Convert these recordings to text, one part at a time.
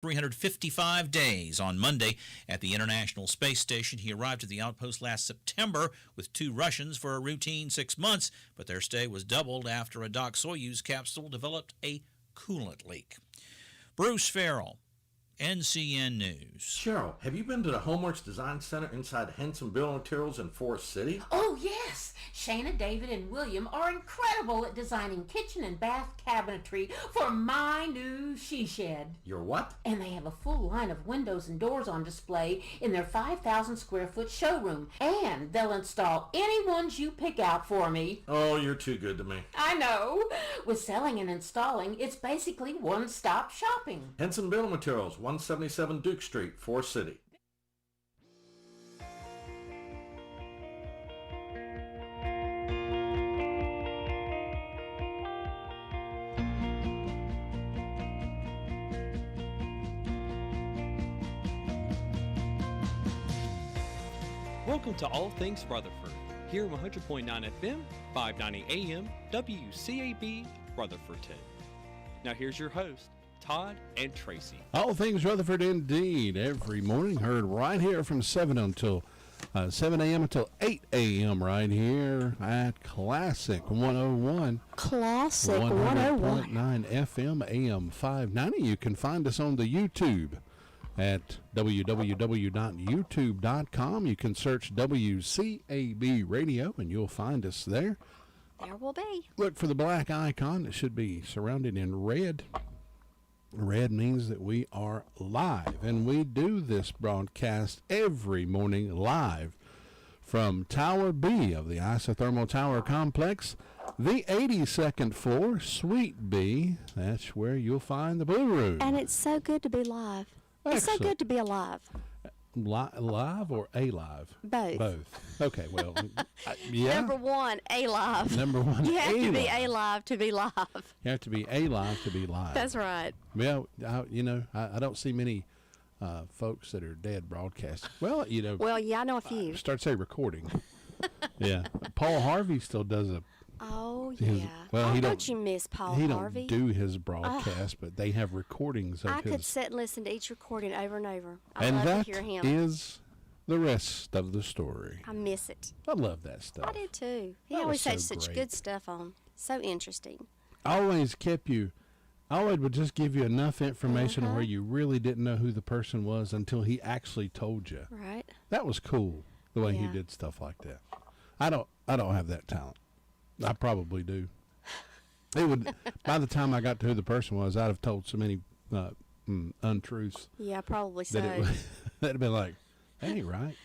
355 days on Monday at the International Space Station. He arrived at the outpost last September with 2 Russians for a routine 6 months, but their stay was doubled after a docked Soyuz capsule developed a coolant leak. Bruce Farrell, NCN News. Cheryl, have you been to the Homeworks Design Center inside Henson Building Materials in Forest City? Oh, yes. Shana, David, and William are incredible at designing kitchen and bath cabinetry for my new she shed. Your what? And they have a full line of windows and doors on display in their 5,000 square foot showroom. And they'll install any ones you pick out for me. Oh, you're too good to me. I know. With selling and installing, it's basically one-stop shopping. Henson Building Materials, 177 Duke Street, Forest City. Welcome to All Things Rutherford, here on 100.9 FM, 590 AM, WCAB Rutherfordton. Now here's your host, Todd and Tracy. All Things Rutherford indeed, every morning, heard right here from 7 a.m. until 8 a.m. right here at Classic 101. Classic 101. 100.9 FM, AM 590. You can find us on the YouTube at www.youtube.com. You can search WCAB Radio and you'll find us there. There will be. Look for the black icon that should be surrounded in red. Red means that we are live, and we do this broadcast every morning live from Tower B of the Isothermal Tower Complex, the 82nd floor, Suite B. That's where you'll find the Blue Room. And it's so good to be live. It's so good to be alive. Live or alive? Both. Both. Okay, well, yeah. Number one, alive. Number one, you have to be alive. alive to be live. You have to be alive to be live. That's right. Well, I don't see many folks that are dead broadcasting. Well, Well, yeah, I know a few. Start say recording. Yeah. Paul Harvey still does a. Oh, his, yeah. well, he don't you miss Paul he Harvey? He don't do his broadcast, but they have recordings of I his. could sit and listen to each recording over and over. I And love that to hear him. is the rest of the story. I miss it. I love that stuff. I do too. He That always was had so such great. good stuff on. So interesting. Always kept you. Always would just give you enough information where you really didn't know who the person was until he actually told you. Right. That was cool, the way he Yeah. did stuff like that. I don't have that talent. I probably do. It would. By the time I got to who the person was, I'd have told so many untruths. Yeah, probably so. That it would, that'd been like, that ain't right.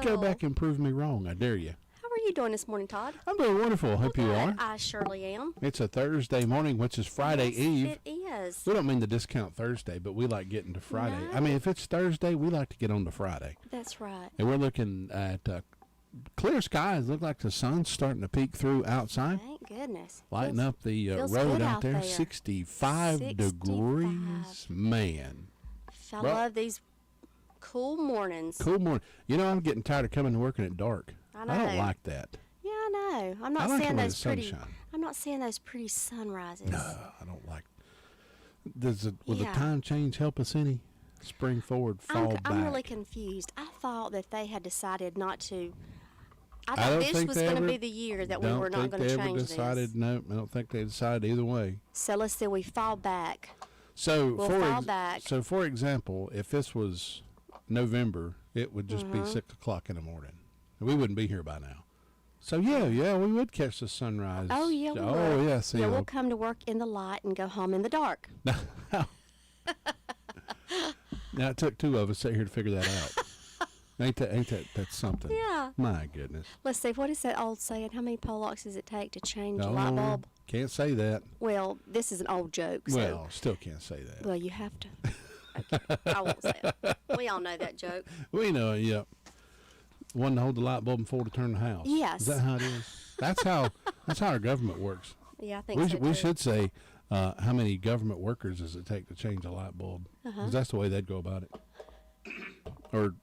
Go back and prove me wrong. I dare you. How are you doing this morning, Todd? I'm doing wonderful. Hope you are. I surely am. It's a Thursday morning, which is Friday Yes, Eve. It is. We don't mean to discount Thursday, but we like getting to Friday. No. I mean, if it's Thursday, we like to get on to Friday. That's right. And we're looking at clear skies. Look like the sun's starting to peek through outside. Thank goodness. Lighting up the feels road good out there. 65 degrees. Man. I Well- love these cool mornings. Cool morning. I'm getting tired of coming to work and at dark. I know. I don't like that. Yeah, I know. I'm I not like seeing it when those the pretty. sunshine. I'm not seeing those pretty sunrises. No, I don't like. Will the Yeah. time change help us any? Spring forward, fall back. I'm really confused. I thought that they had decided not to. I I thought don't this think was they going to ever- be the year that we Don't were not think going they to ever change decided. this. No, I don't think they decided either way. So let's say we fall back. So We'll fall back. So for example, if this was November, it would just be 6 o'clock in the morning. We wouldn't be here by now. So yeah, we would catch the sunrise. Oh yeah, we Oh will. yeah, see. Yeah, we'll come to work in the light and go home in the dark. Now it took 2 of us sit here to figure that out. Ain't that's something? Yeah. My goodness. Let's see. What is that old saying? How many Polacks does it take to change a Oh, light bulb? Can't say that. Well, this is an old joke. So, Well, still can't say that. well, you have to. Okay, I won't say it. We all know that joke. We know it, yep. One to hold the light bulb and 4 to turn the house. Yes. Is that how it is? That's how our government works. Yeah, I think We, so we too. should say how many government workers does it take to change a light bulb? 'Cause that's the way they'd go about it. Or,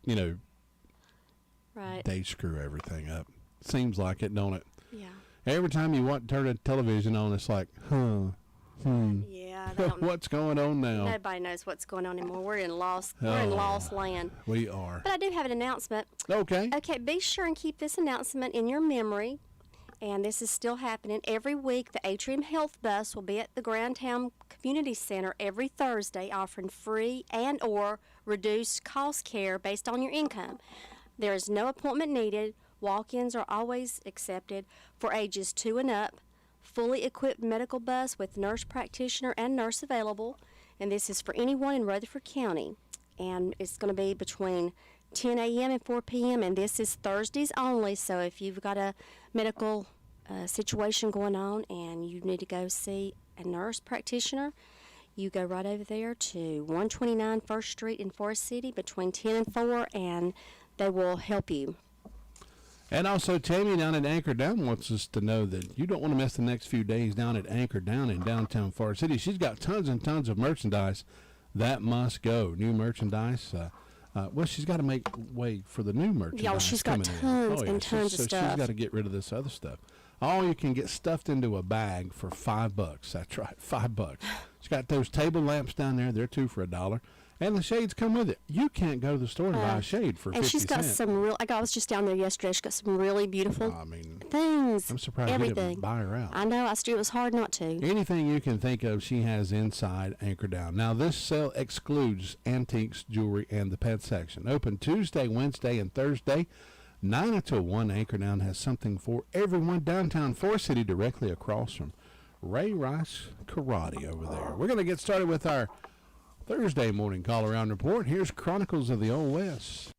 Right. they screw everything up. Seems like it, don't it? Yeah. Every time you want to turn a television on, it's like, Yeah. they don't know. What's going on now? Nobody knows what's going on anymore. We're in lost land. We are. But I do have an announcement. Okay. Okay, be sure and keep this announcement in your memory. And this is still happening. Every week, the Atrium Health Bus will be at the Groundtown Community Center every Thursday, offering free and or reduced cost care based on your income. There is no appointment needed. Walk-ins are always accepted for ages 2 and up. Fully equipped medical bus with nurse practitioner and nurse available. And this is for anyone in Rutherford County. And it's going to be between 10 a.m. and 4 p.m. and this is Thursdays only, so if you've got a medical situation going on and you need to go see a nurse practitioner, you go right over there to 129 First Street in Forest City between 10 and 4, and they will help you. And also, Tammy down at Anchor Down wants us to know that you don't want to miss the next few days down at Anchor Down in downtown Forest City. She's got tons and tons of merchandise that must go. New merchandise. Well, she's got to make way for the new merchandise. Yeah, she's got tons and tons of stuff. So she's got to get rid of this other stuff. All you can get stuffed into a bag for $5. That's right, $5. She's got those table lamps down there. They're 2 for $1. And the shades come with it. You can't go to the store and buy a shade for 50 cents. And she's got some real, I was just down there yesterday. She's got some really beautiful things. I'm surprised you didn't buy her out. I know. It was hard not to. Anything you can think of, she has inside Anchor Down. Now, this sale excludes antiques, jewelry, and the pet section. Open Tuesday, Wednesday, and Thursday, 9 until 1. Anchor Down has something for everyone. Downtown Forest City, directly across from Ray Rice Karate over there. We're going to get started with our Thursday morning call-around report. Here's Chronicles of the Old West.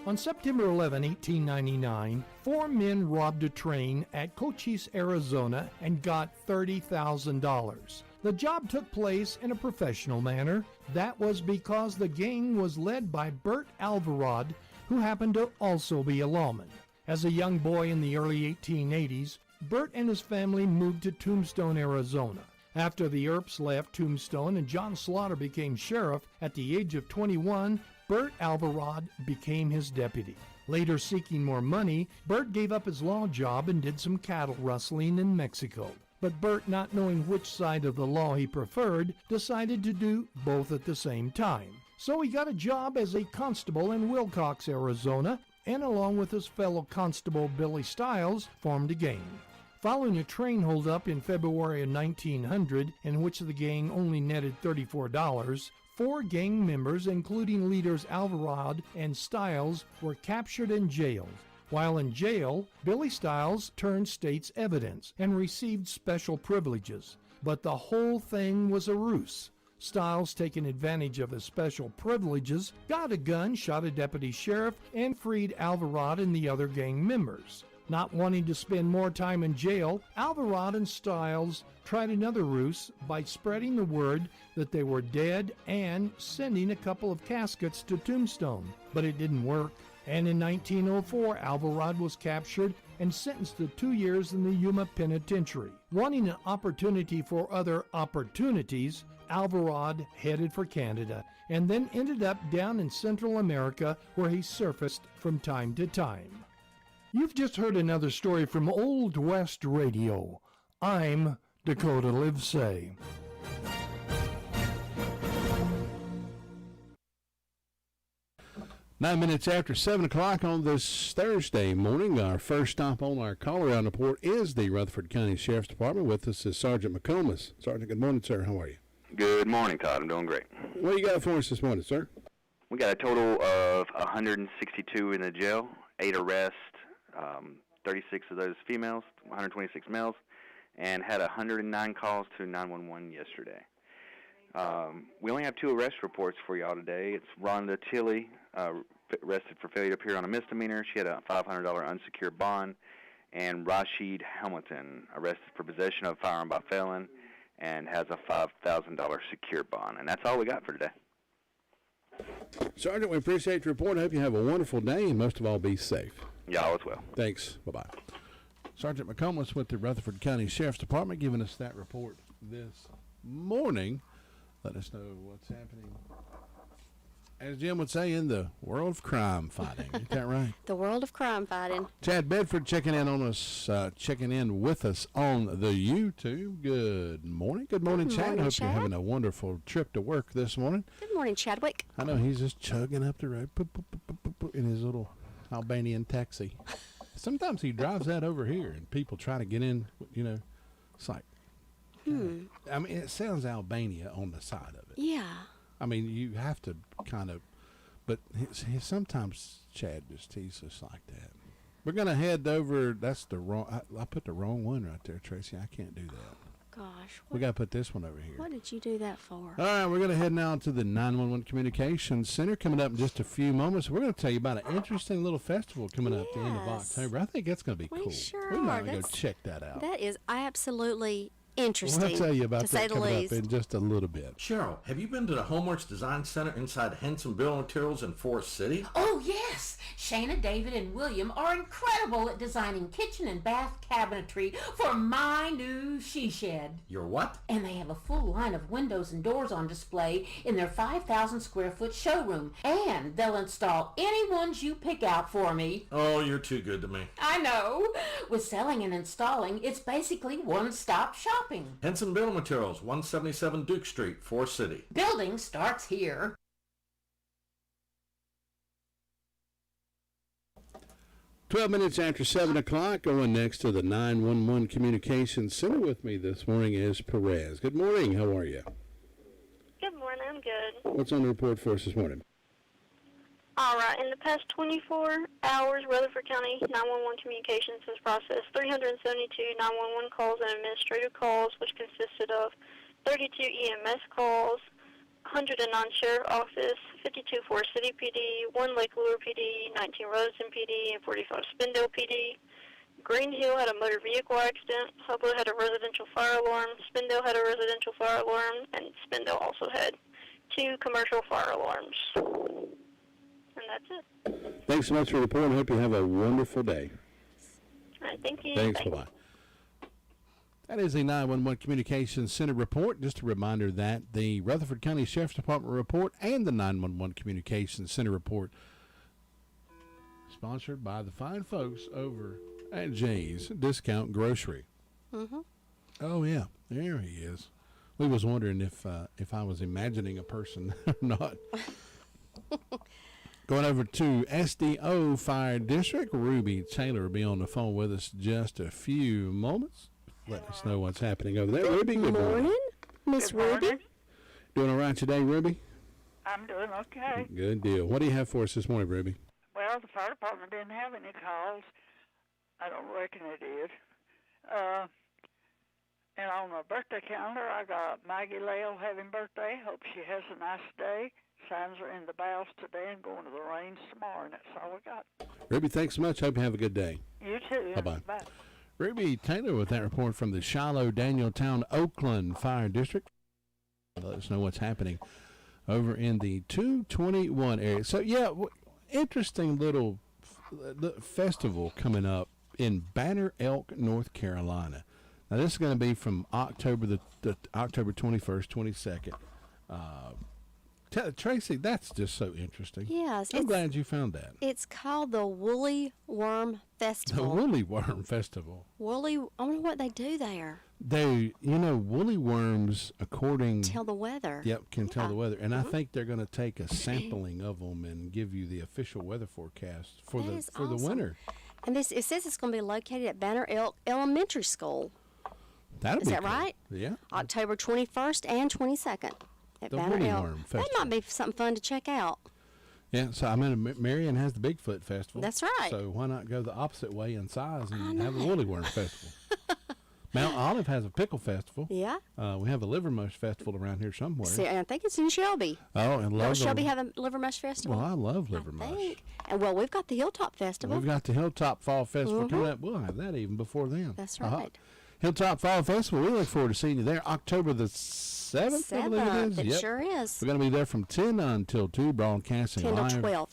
On September 11, 1899, 4 men robbed a train at Cochise, Arizona, and got $30,000. The job took place in a professional manner. That was because the gang was led by Bert Alvarad, who happened to also be a lawman. As a young boy in the early 1880s, Bert and his family moved to Tombstone, Arizona. After the Earps left Tombstone and John Slaughter became sheriff at the age of 21, Bert Alvarad became his deputy. Later, seeking more money, Bert gave up his law job and did some cattle rustling in Mexico. But Bert, not knowing which side of the law he preferred, decided to do both at the same time. So he got a job as a constable in Wilcox, Arizona, and along with his fellow constable Billy Stiles, formed a gang. Following a train holdup in February of 1900, in which the gang only netted $34, 4 gang members, including leaders Alvarad and Stiles, were captured and jailed. While in jail, Billy Stiles turned state's evidence and received special privileges. But the whole thing was a ruse. Stiles, taking advantage of his special privileges, got a gun, shot a deputy sheriff, and freed Alvarad and the other gang members. Not wanting to spend more time in jail, Alvarad and Stiles tried another ruse by spreading the word that they were dead and sending a couple of caskets to Tombstone. But it didn't work. And in 1904, Alvarad was captured and sentenced to 2 years in the Yuma Penitentiary. Wanting an opportunity for other opportunities, Alvarad headed for Canada and then ended up down in Central America, where he surfaced from time to time. You've just heard another story from Old West Radio. I'm Dakota Livesay. 9 minutes after 7 o'clock on this Thursday morning, our first stop on our call-around report is the Rutherford County Sheriff's Department. With us is Sergeant McComas. Sergeant, good morning, sir. How are you? Good morning, Todd. I'm doing great. What you got for us this morning, sir? We got a total of 162 in the jail, 8 arrests, 36 of those females, 126 males, and had 109 calls to 911 yesterday. We only have 2 arrest reports for y'all today. It's Rhonda Tilley, arrested for failure to appear on a misdemeanor. She had a $500 unsecured bond. And Rashid Hamilton, arrested for possession of a firearm by felon and has a $5,000 secured bond. And that's all we got for today. Sergeant, we appreciate your report. I hope you have a wonderful day and most of all be safe. Y'all as well. Thanks. Bye-bye. Sergeant McComas with the Rutherford County Sheriff's Department giving us that report this morning. Let us know what's happening. As Jim would say, in the world of crime fighting. Is that right? The world of crime fighting. Chad Bedford checking in with us on the YouTube. Good morning. Good morning, Chad. Morning, Hope Chad. you're having a wonderful trip to work this morning. Good morning, Chadwick. I know he's just chugging up the road in his little Albanian taxi. Sometimes he drives that over here, and people try to get in, it's like, I mean, it sounds Albania on the side of it. Yeah. I mean, you have to kind of, but sometimes Chad he's just like that. We're going to head over, that's the wrong, I put the wrong one right there, Tracy. I can't do that. Gosh. We got to put this one over here. What did you do that for? All right, we're going to head now to the 911 Communications Center. Coming up in just a few moments, we're going to tell you about an interesting little festival coming up at the end of October. I think that's going to be cool. Sure we might are. go check that out. That is absolutely interesting. We'll tell you about to say that the coming least. up in just a little bit. Cheryl, have you been to the Homeworks Design Center inside Henson Building Materials in Forest City? Oh, yes! Shana, David, and William are incredible at designing kitchen and bath cabinetry for my new she shed. Your what? And they have a full line of windows and doors on display in their 5,000 square foot showroom. And they'll install any ones you pick out for me. Oh, you're too good to me. I know. With selling and installing, it's basically one-stop shopping. Henson Building Materials, 177 Duke Street, Forest City. Building starts here. 12 minutes after 7 o'clock, going next to the 911 Communications Center. With me this morning is Perez. Good morning. How are you? Good morning. I'm good. What's on the report for us this morning? All right. In the past 24 hours, Rutherford County 911 Communications has processed 372 911 calls and administrative calls, which consisted of 32 EMS calls, 109 Sheriff Office, 52 Forest City PD, 1 Lake Lure PD, 19 Rosedon PD, and 45 Spindale PD. Green Hill had a motor vehicle accident, Hubble had a residential fire alarm, Spindale had a residential fire alarm, and Spindale also had 2 commercial fire alarms. And that's it. Thanks so much for reporting. Hope you have a wonderful day. All right, thank you. Thanks. Bye-bye. That is a 911 Communications Center report. Just a reminder that the Rutherford County Sheriff's Department report and the 911 Communications Center report sponsored by the fine folks over at Jay's Discount Grocery. Mm-hmm. Oh, yeah. There he is. We was wondering if I was imagining a person or not. Going over to SDO Fire District, Ruby Taylor will be on the phone with us just a few moments. Let us know what's happening over there. Ruby, good morning. Miss Ruby. Doing all right today, Ruby? I'm doing okay. Good deal. What do you have for us this morning, Ruby? Well, the fire department didn't have any calls. I don't reckon it did. And on my birthday calendar, I got Maggie Lale having birthday. Hope she has a nice day. Signs are in the bows today and going to the rains tomorrow, and that's all we got. Ruby, thanks so much. Hope you have a good day. You too. Bye-bye. Bye. Ruby Taylor with that report from the Shiloh, Danieltown, Oakland Fire District. Let us know what's happening over in the 221 area. So, yeah, interesting little festival coming up in Banner Elk, North Carolina. Now, this is going to be from October October 21st, 22nd. Tracy, that's just so interesting. Yes. I'm glad you found that. It's called the Woolly Worm Festival. The Woolly Worm Festival. I wonder what they do there. Woolly worms, Tell the weather. Yep, can tell the weather. And I think they're going to take a sampling of them and give you the official weather forecast for the winter. And it says it's going to be located at Banner Elk Elementary School. Is that right? Yeah. October 21st and 22nd at The Banner Woolly Elk. Worm That Festival. might be something fun to check out. Yeah, so I mean, Marion has the Bigfoot Festival. That's right. So why not go the opposite way in size and have a Woolly Worm Festival? Mount Olive has a pickle festival. Yeah. We have a liver mush festival around here somewhere. See, I think it's in Shelby. Oh, and Don't Shelby have a liver mush festival? Well, I love liver mush. And we've got the Hilltop Festival. We've got the Hilltop Fall Festival coming up. We'll have that even before then. That's right. Hilltop Fall Festival. We look forward to seeing you there. October the 7th, I believe it is. It sure is. We're going to be there from 10 until 2, broadcasting 10 live. till 12.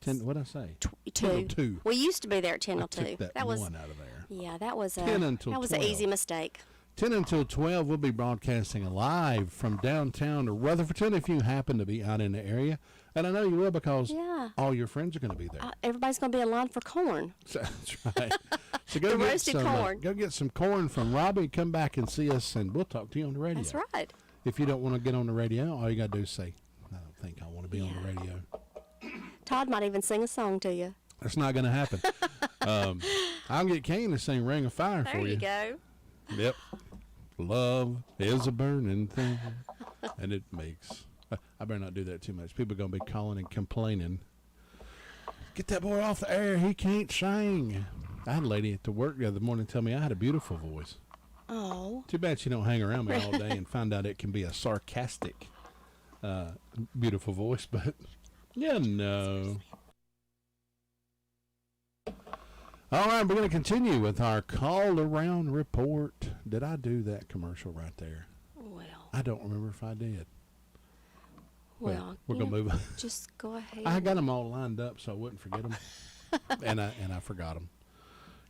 10, what'd I say? 2. 2. We used to be there at 10 till 2. Took that was one out of there. Yeah, that was 10 until that was 12. an easy mistake. 10 until 12, we'll be broadcasting live from downtown Rutherfordton if you happen to be out in the area. And I know you will because all your friends are going to be there. Everybody's going to be in line for corn. That's right. So go The get roasted some, corn. go get some corn from Robbie. Come back and see us, and we'll talk to you on the radio. That's right. If you don't want to get on the radio, all you got to do is say, I don't think I want to be on the radio. Todd might even sing a song to you. That's not going to happen. I'll get Kane to sing Ring of Fire for you. There you go. Yep. Love is a burning thing, and it makes... I better not do that too much. People are going to be calling and complaining. Get that boy off the air. He can't sing. I had a lady at the work the other morning tell me I had a beautiful voice. Oh. Too bad she don't hang around me all day and find out it can be a sarcastic, beautiful voice, but you know. All right, we're going to continue with our call around report. Did I do that commercial right there? Well. I don't remember if I did. Well, we're going to move on. Just go ahead. I got them all lined up so I wouldn't forget them, and I forgot them.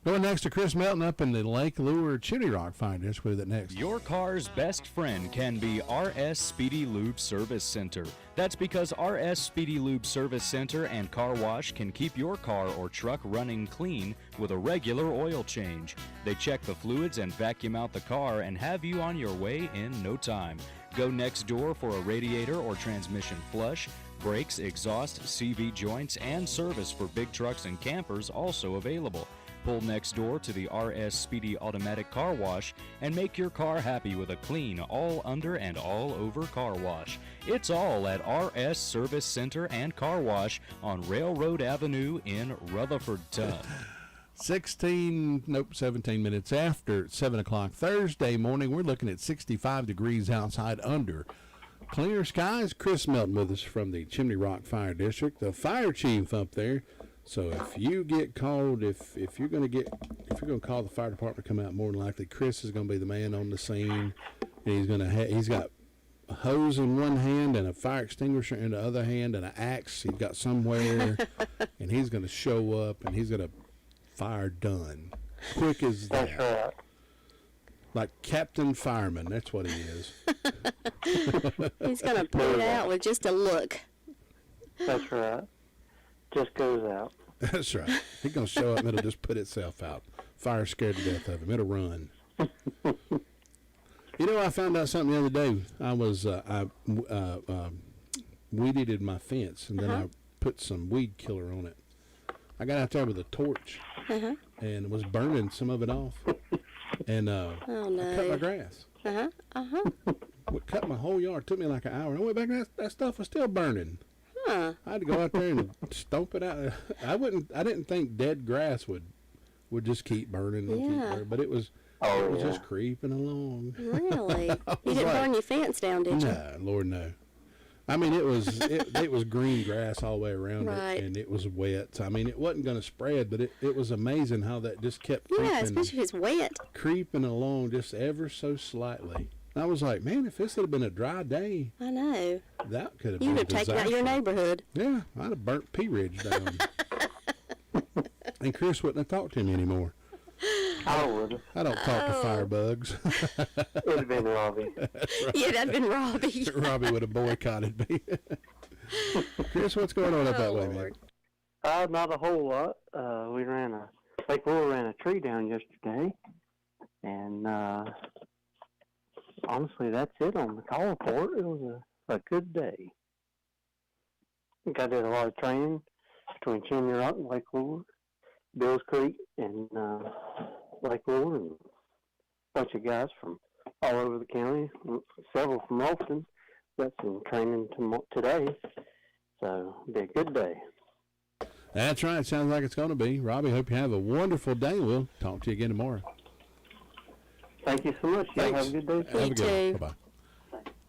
Going next to Chris Melton up in the Lake Lure Chitty Rock Fire District. With it next. Your car's best friend can be RS Speedy Lube Service Center. That's because RS Speedy Lube Service Center and Car Wash can keep your car or truck running clean with a regular oil change. They check the fluids and vacuum out the car and have you on your way in no time. Go next door for a radiator or transmission flush, brakes, exhaust, CV joints, and service for big trucks and campers also available. Pull next door to the RS Speedy Automatic Car Wash and make your car happy with a clean, all under and all over car wash. It's all at RS Service Center and Car Wash on Railroad Avenue in Rutherfordton. 17 minutes after 7 o'clock Thursday morning. We're looking at 65 degrees outside under clear skies. Chris Melton with us from the Chimney Rock Fire District, the fire chief up there. So if you get called, if you're going to call the fire department to come out, more than likely Chris is going to be the man on the scene. And he's got a hose in one hand and a fire extinguisher in the other hand and an axe he's got somewhere, and he's going to show up and he's going to fire done quick as that. That's right. Like Captain Fireman, that's what he is. He's going to put it out with just a look. That's right. Just goes out. That's right. He's going to show up and it'll just put itself out. Fire scared to death of him. It'll run. You know, I found out something the other day. I was weeded my fence, and then I put some weed killer on it. I got out there with a torch and was burning some of it off. And oh, no. I cut my grass. Cut my whole yard. It took me like an hour. I went back and that stuff was still burning. I had to go out there and stomp it out. I didn't think dead grass would just keep burning and keep burning, but it was just creeping along. Really? You didn't burn your fence down, did you? No, Lord no. I mean, it was green grass all the way around it, and it was wet. I mean, it wasn't going to spread, but it was amazing how that just kept creeping. Yeah, especially if it's wet. Creeping along just ever so slightly. I was like, man, if this had been a dry day, I know. That could have been You'd have taken out your neighborhood. Yeah, I'd have burnt Pea Ridge down. And Chris wouldn't have talked to me anymore. I would. I don't talk to firebugs. It would have been Robbie. Right. Yeah, that'd been Robbie. Robbie would have boycotted me. Chris, what's going on up that way, man? Not a whole lot. We ran a tree down yesterday, and honestly, that's it on the call report. It was a good day. I think I did a lot of training between Chimney Rock and Lake Lure, Bills Creek, and Lake Lure, and a bunch of guys from all over the county, several from Rolston. Got some training today, so it'll be a good day. That's right. Sounds like it's going to be. Robbie, hope you have a wonderful day. We'll talk to you again tomorrow. Thank you so much. Y'all have a good day. Have a good one. Bye-bye.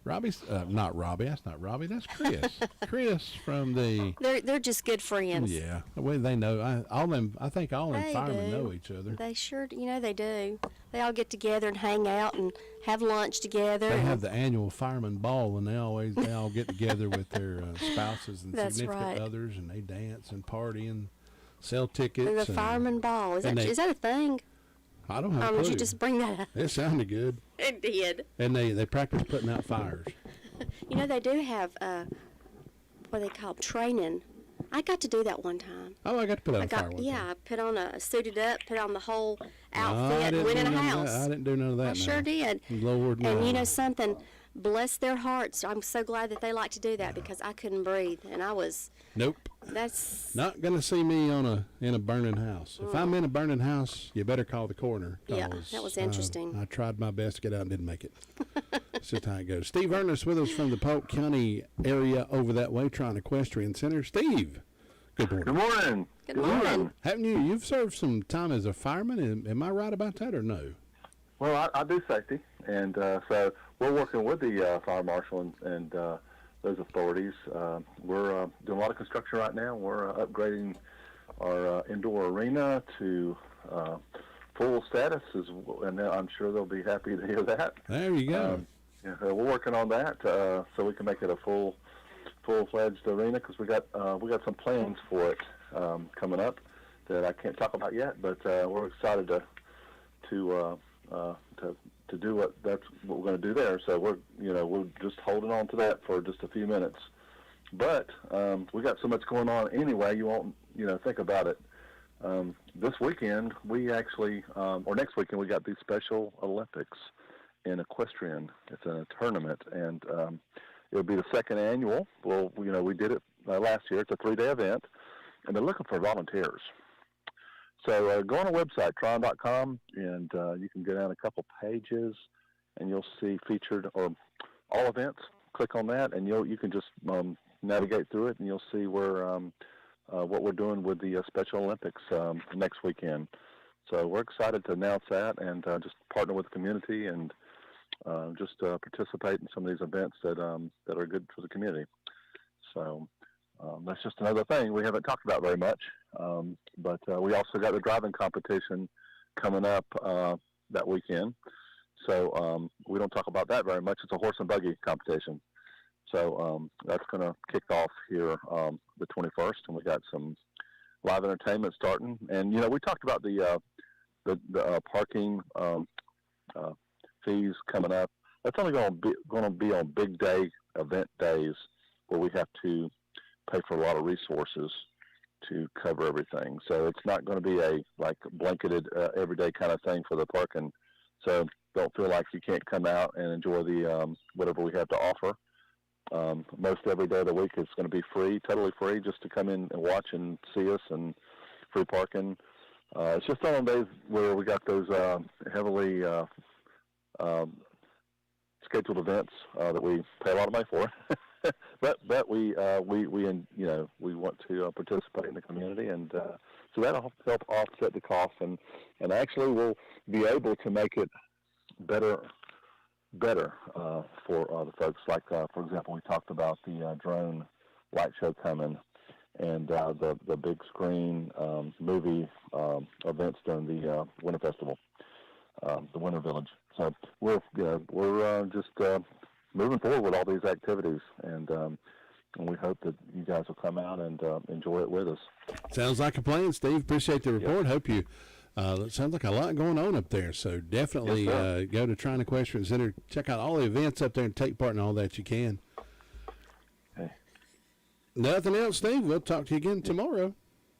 Robbie's not Robbie. That's not Robbie. That's Chris. Chris from the. They're just good friends. Yeah, the way they know. I think all them firemen know each other. They sure, they do. They all get together and hang out and have lunch together. They have the annual fireman ball, and they all get together with their spouses and significant others, and they dance and party and sell tickets. The fireman ball is that a thing? I don't have a Would clue. you just bring that up? It sounded good. It did. And they practice putting out fires. You know, they do have, what they call training. I got to do that one time. Oh, I got to put out a fire one Yeah, time. I put on suited up, put on the whole I outfit, didn't went in do a none of house. that. I didn't do none of that. I sure did. Lord, no. And you know something? Bless their hearts. I'm so glad that they like to do that because I couldn't breathe. And I was... Nope. That's... Not going to see me in a burning house. If I'm in a burning house, you better call the coroner. Yeah, that was interesting. I tried my best to get out and didn't make it. That's just how it goes. Steve Ernest with us from the Polk County area over that way, Trine Equestrian Center. Steve, good morning. Good morning. Good morning. Haven't you've served some time as a fireman? Am I right about that or no? Well, I do safety, and so we're working with the fire marshal and those authorities. We're doing a lot of construction right now. We're upgrading our indoor arena to full status, and I'm sure they'll be happy to hear that. There you go. We're working on that so we can make it a full-fledged arena because we got some plans for it coming up that I can't talk about yet, but we're excited to do what we're going to do there. So we're just holding on to that for just a few minutes. But we got so much going on anyway. You won't think about it. This weekend we actually, or next weekend, we got the Special Olympics in equestrian. It's a tournament, and it'll be the second annual. Well, we did it last year. It's a 3-day event, and they're looking for volunteers. So go on our website, tron.com, and you can go down a couple pages, and you'll see featured or all events. Click on that, and you can just navigate through it, and you'll see where what we're doing with the Special Olympics next weekend. So we're excited to announce that and just partner with the community and just participate in some of these events that are good for the community. So that's just another thing we haven't talked about very much. But we also got the driving competition coming up that weekend. So we don't talk about that very much. It's a horse and buggy competition. So that's going to kick off here the 21st, and we got some live entertainment starting. And we talked about the parking fees coming up. That's only going to be on big day event days where we have to pay for a lot of resources to cover everything. So it's not going to be a blanketed everyday kind of thing for the parking. So don't feel like you can't come out and enjoy the whatever we have to offer. Most every day of the week it's going to be free, totally free, just to come in and watch and see us, and free parking. It's just on days where we got those heavily scheduled events that we pay a lot of money for. but we want to participate in the community, and so that'll help offset the cost, and actually we'll be able to make it better for the folks. Like for example, we talked about the drone light show coming, and the big screen movie events during the Winter Festival, the Winter Village. So we're just moving forward with all these activities, and we hope that you guys will come out and enjoy it with us. Sounds like a plan, Steve. Appreciate the report. Yep. Hope you. It sounds like a lot going on up there. So definitely go to Trine Equestrian Center, check out all the events up there, and take part in all that you can. Okay. Nothing else, Steve. We'll talk to you again tomorrow.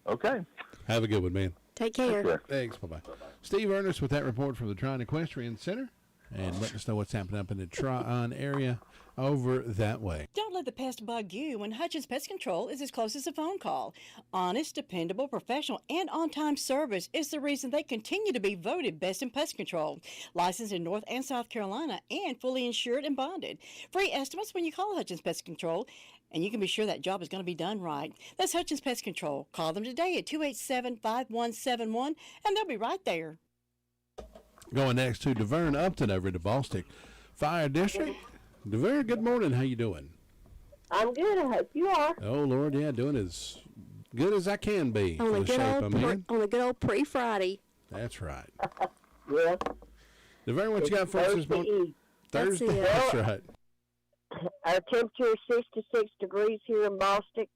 Okay. Have a good one, man. Take care. Thanks. Bye-bye. Steve Ernest with that report from the Trine Equestrian Center, and let us know what's happening up in the Trine area over that way. Don't let the pest bug you when Hutchins Pest Control is as close as a phone call. Honest, dependable, professional, and on-time service is the reason they continue to be voted best in pest control. Licensed in North and South Carolina and fully insured and bonded. Free estimates when you call Hutchins Pest Control, and you can be sure that job is going to be done right. That's Hutchins Pest Control. Call them today at 287-5171, and they'll be right there. Going next to DeVern Upton over at the Bostic Fire District. DeVern, good morning. How you doing? I'm good. I hope you are. Oh, Lord, yeah, doing as good as I can be. On a good old pre-Friday. That's right. Yeah. DeVern, what you got for us this morning? Thursday. That's right. Our temperature is 66 degrees here in Bostic.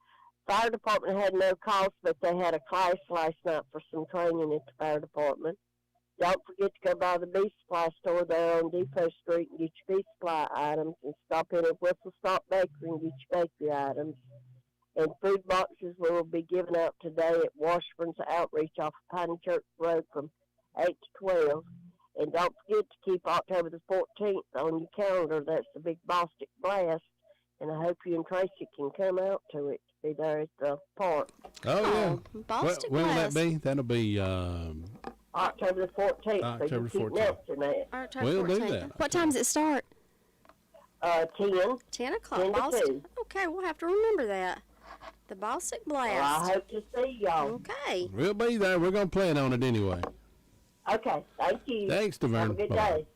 Fire department had no calls, but they had a class last night for some training at the fire department. don't forget to go by the Bee Supply store there on Depot Street and get your Bee Supply items, and stop in at Whistle Stop Bakery and get your bakery items. And food boxes will be given out today at Washburn's Outreach off of Pine Church Road from 8 to 12. And don't forget to keep October the 14th on your calendar. That's the big Bostic Blast. And I hope you and Tracy can come out to it, be there at the park. Oh, yeah. Bostic When will that Blast. be? That'll be October the 14th. October so you 14th. keep mentioning that. October We'll do 14th. that. What time does it start? 10. 10 o'clock. 10 to Bostic. 2. Okay, we'll have to remember that. The Bostic Blast. Well, I hope to see y'all. Okay. We'll be there. We're going to plan on it anyway. Okay, thank you. Thanks, Have a Deverne. good Bye-bye. day.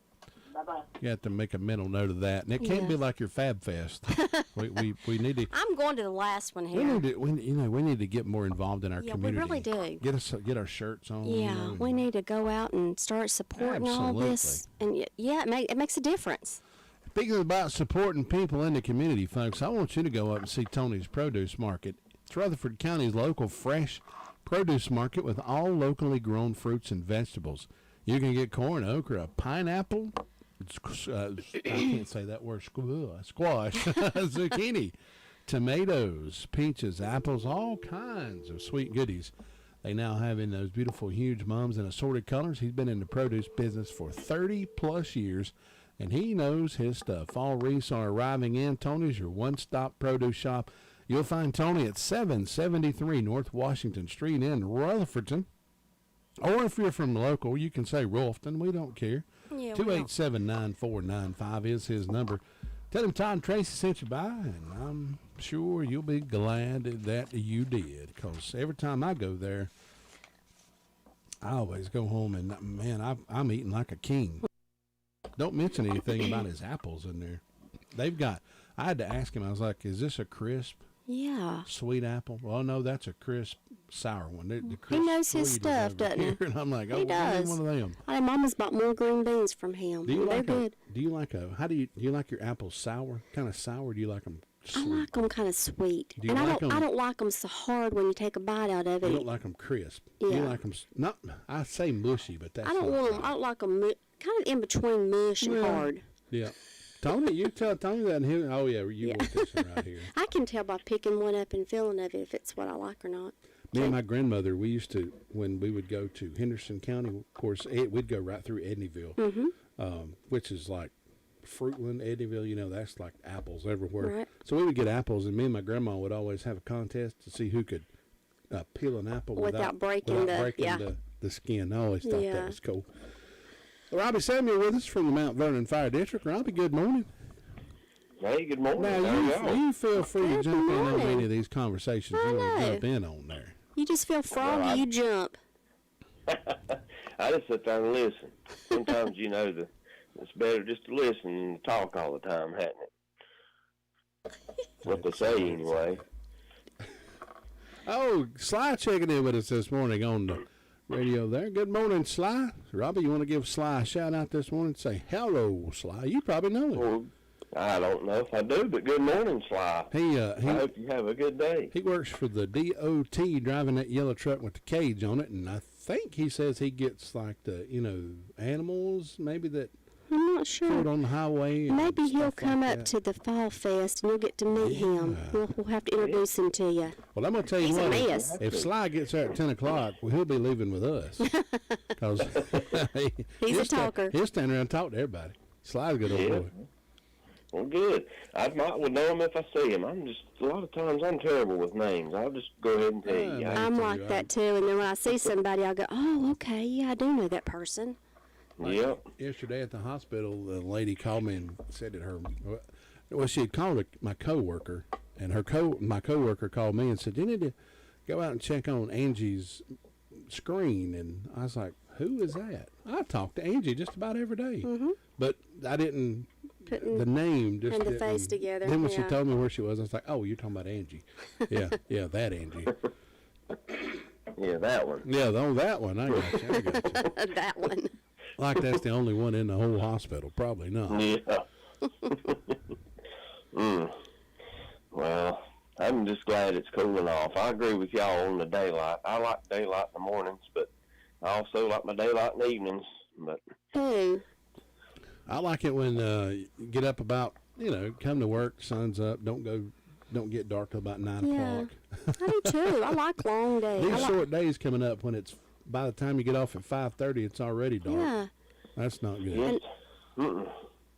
Bye-bye. You have to make a mental note of that. And it can't be like your Fab Fest. we need to... I'm going to the last one here. We need to get more involved in our community. we really do. Get our shirts on. Yeah, we need to go out and start supporting all this. And it makes a difference. Speaking about supporting people in the community, folks, I want you to go up and see Tony's Produce Market. It's Rutherford County's local fresh produce market with all locally grown fruits and vegetables. You can get corn, okra, pineapple, I can't say that word, squash, zucchini, tomatoes, peaches, apples, all kinds of sweet goodies. They now have in those beautiful, huge mums in assorted colors. He's been in the produce business for 30-plus years, and he knows his stuff. Fall wreaths are arriving in. Tony's your one-stop produce shop. You'll find Tony at 773 North Washington Street in Rutherfordton. Or if you're from the local, you can say Rolfton. We don't care. Yeah, 287-9495 is his number. Tell him Todd and Tracy sent you by, and I'm sure you'll be glad that you did. Because every time I go there, I always go home and, man, I'm eating like a king. Don't mention anything about his apples in there. I had to ask him, I was like, is this a crisp? Yeah. Sweet apple? Well, no, that's a crisp sour one. The He knows his sweet is stuff, over doesn't he? here. And I'm like, He give me does. one of them. I know Mama's bought more green beans from him. Do you They're like good. do you like your apples sour? Kind of sour? Do you like them I sweet? like them kind of sweet. Do you And like I 'em- don't like them so hard when you take a bite out of it. You don't like them crisp. Yeah. You like them not. I say mushy, but that's I don't not want them. I don't like them kind of in between mush and Well, hard. Yeah. Tony, you tell Tony that. And oh yeah, you want this one right here. I can tell by picking one up and feeling of it if it's what I like or not. Me and my grandmother, we used to, when we would go to Henderson County, of course, we'd go right through Edneyville, which is like Fruitland, Edneyville, that's like apples everywhere. Right. So we would get apples, and me and my grandma would always have a contest to see who could peel an apple Without breaking the skin. I always thought Yeah. that was cool. Robbie Samuel with us from the Mount Vernon Fire District. Robbie, good morning. Hey, good morning. Now, you feel free to jump in on morning. any of these conversations you want to jump in on there. You just feel froggy, you jump. I just sit there and listen. Sometimes, it's better just to listen than to talk all the time, hasn't it? What they say, anyway. Oh, Sly checking in with us this morning on the radio there. Good morning, Sly. Robbie, you want to give Sly a shout out this morning? Say hello, Sly. You probably know him. Well, I don't know if I do, but good morning, Sly. I hope you have a good day. He works for the DOT, driving that yellow truck with the cage on it, and I think he says he gets like the animals maybe that I'm not sure. killed on the highway. and Maybe he'll stuff come like up that. to the Fall Fest and you'll get to meet him. We'll have to introduce him to you. Well, I'm going to tell you He's a what, mess. if Sly gets there at 10 o'clock, well, he'll be leaving with us. Because He's a talker. He'll stand around and talk to everybody. Sly's a good old boy. Well, good. I might would know him if I see him. A lot of times I'm terrible with names. I'll just go ahead and tell you. I'm like that too. And then when I see somebody, I'll go, oh, okay, yeah, I do know that person. Yep. Yesterday at the hospital, the lady called me and said that she had called my coworker, and my coworker called me and said, you need to go out and check on Angie's screen. And I was like, who is that? I talk to Angie just about every day. But I didn't put the name. Just and the didn't. face together. Then when she yeah. told me where she was, I was like, oh, you're talking about Angie. Yeah, that Angie. Yeah, that one. Yeah, that one. I got you. That one. Like that's the only one in the whole hospital. Probably not. Yeah. Well, I'm just glad it's cooling off. I agree with y'all on the daylight. I like daylight in the mornings, but also like my daylight and evenings. But I like it when you get up about, come to work, sun's up, don't get dark till about 9 o'clock. I do too. I like long days. These short days coming up when it's, by the time you get off at 5:30, it's already dark. Yeah. That's not good. And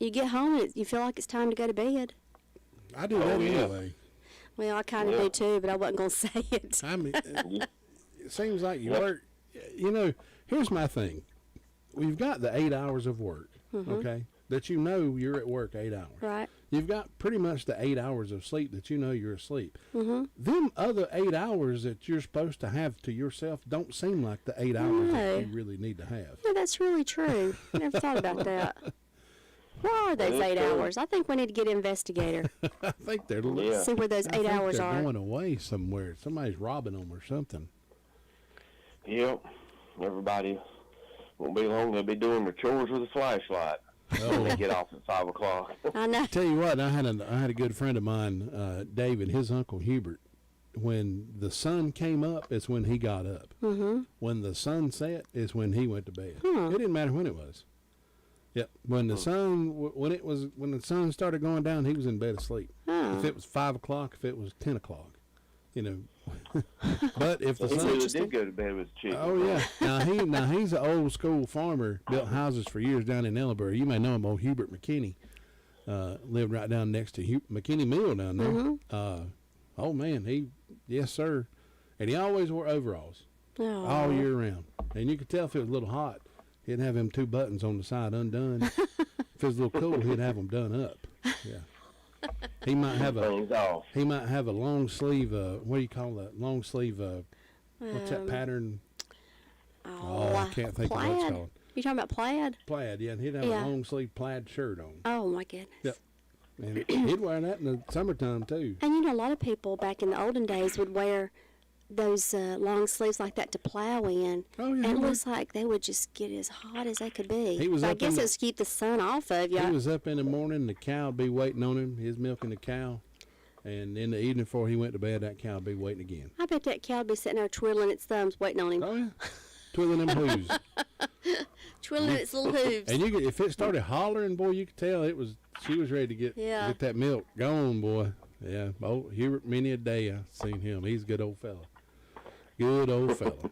you get home and you feel like it's time to go to bed. I do that anyway. Well, I kind of do too, but I wasn't going to say it. I mean, it seems like you work. Here's my thing. We've got the 8 hours of work, okay, that you're at work 8 hours. Right. You've got pretty much the 8 hours of sleep that you're asleep. Them other 8 hours that you're supposed to have to yourself don't seem like the 8 hours that you really need to have. Yeah, that's really true. I never thought about that. Where are those 8 hours? I think we need to get an investigator. I think they're see where those 8 hours they're are. Going away somewhere. Somebody's robbing them or something. Yep. Everybody won't be long. They'll be doing their chores with a flashlight when they get off at 5 o'clock. I know. Tell you what, I had a good friend of mine, David, his uncle Hubert. When the sun came up, is when he got up. When the sun set, is when he went to bed. It didn't matter when it was. Yep. When the sun when the sun started going down, he was in bed asleep. If it was 5 o'clock, if it was 10 o'clock, But if the sun did go to bed with chicken. Oh yeah. Now he's an old school farmer, built houses for years down in Ellenboro. You may know him, old Hubert McKinney. Lived right down next to McKinney Mill down there. Oh man, yes sir, and he always wore overalls all year round. And you could tell if it was a little hot, he'd have him 2 buttons on the side undone. If it was a little cool, he'd have them done up. Yeah. He might have a long sleeve. What do you call that? Long sleeve. What's that pattern? I can't think of what it's called. You talking about plaid? Plaid, yeah. And he'd have a long sleeve plaid shirt on. Oh my goodness. Yep. And he'd wear that in the summertime too. And a lot of people back in the olden days would wear those long sleeves like that to plow in. Oh yeah. And it looks like they would just get as hot as they could be. I guess it was to keep the sun off of you. He was up in the morning, the cow would be waiting on him. He's milking the cow. And in the evening before he went to bed, that cow would be waiting again. I bet that cow would be sitting there twiddling its thumbs waiting on him. Oh yeah. Twiddling them hooves. Twiddling its little hooves. And if it started hollering, boy, you could tell she was ready to get that milk going, boy. Yeah. Oh, Hubert, many a day I've seen him. He's a good old fella. Good old fella.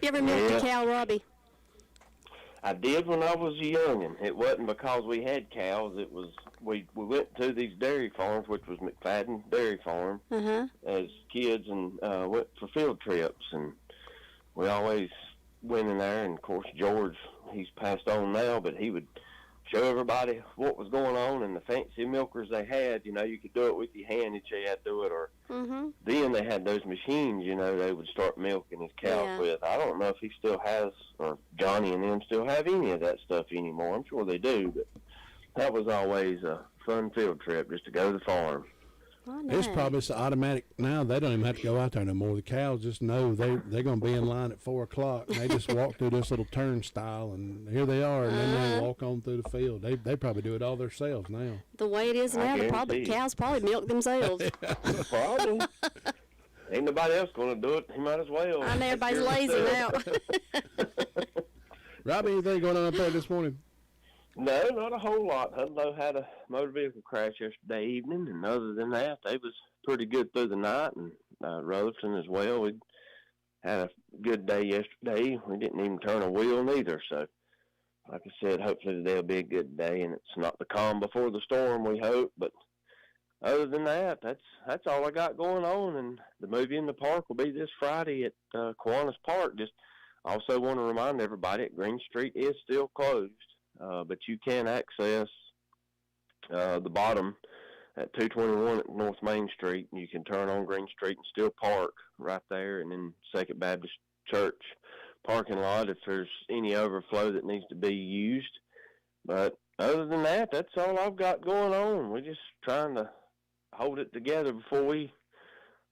You ever milked a cow, Robbie? I did when I was a youngin'. It wasn't because we had cows. It was we went to these dairy farms, which was McFadden Dairy Farm, as kids, and went for field trips. And we always went in there. And of course, George, he's passed on now, but he would show everybody what was going on and the fancy milkers they had. You could do it with your hand, you had to do it, or then they had those machines, they would start milking his cows with. I don't know if he still has, or Johnny and them still have any of that stuff anymore. I'm sure they do, but that was always a fun field trip just to go to the farm. It's probably so automatic now. They don't even have to go out there no more. The cows just know they're going to be in line at 4 o'clock, and they just walk through this little turnstile, and here they are, and then they walk on through the field. They probably do it all themselves now. The way it is now, cows probably milk themselves. Probably. Ain't nobody else going to do it. He might as well. I know everybody's lazy now. Robbie, anything going on up there this morning? No, not a whole lot. Hudlow had a motor vehicle crash yesterday evening, and other than that, they was pretty good through the night, and Rutherford as well. We had a good day yesterday. We didn't even turn a wheel neither, so like I said, hopefully today will be a good day, and it's not the calm before the storm, we hope, but other than that, that's all I got going on, and the movie in the park will be this Friday at Kiwanis Park. Just also want to remind everybody that Green Street is still closed. But you can access the bottom at 221 at North Main Street, and you can turn on Green Street and still park right there, and then Second Baptist Church parking lot if there's any overflow that needs to be used. But other than that, that's all I've got going on. We're just trying to hold it together before we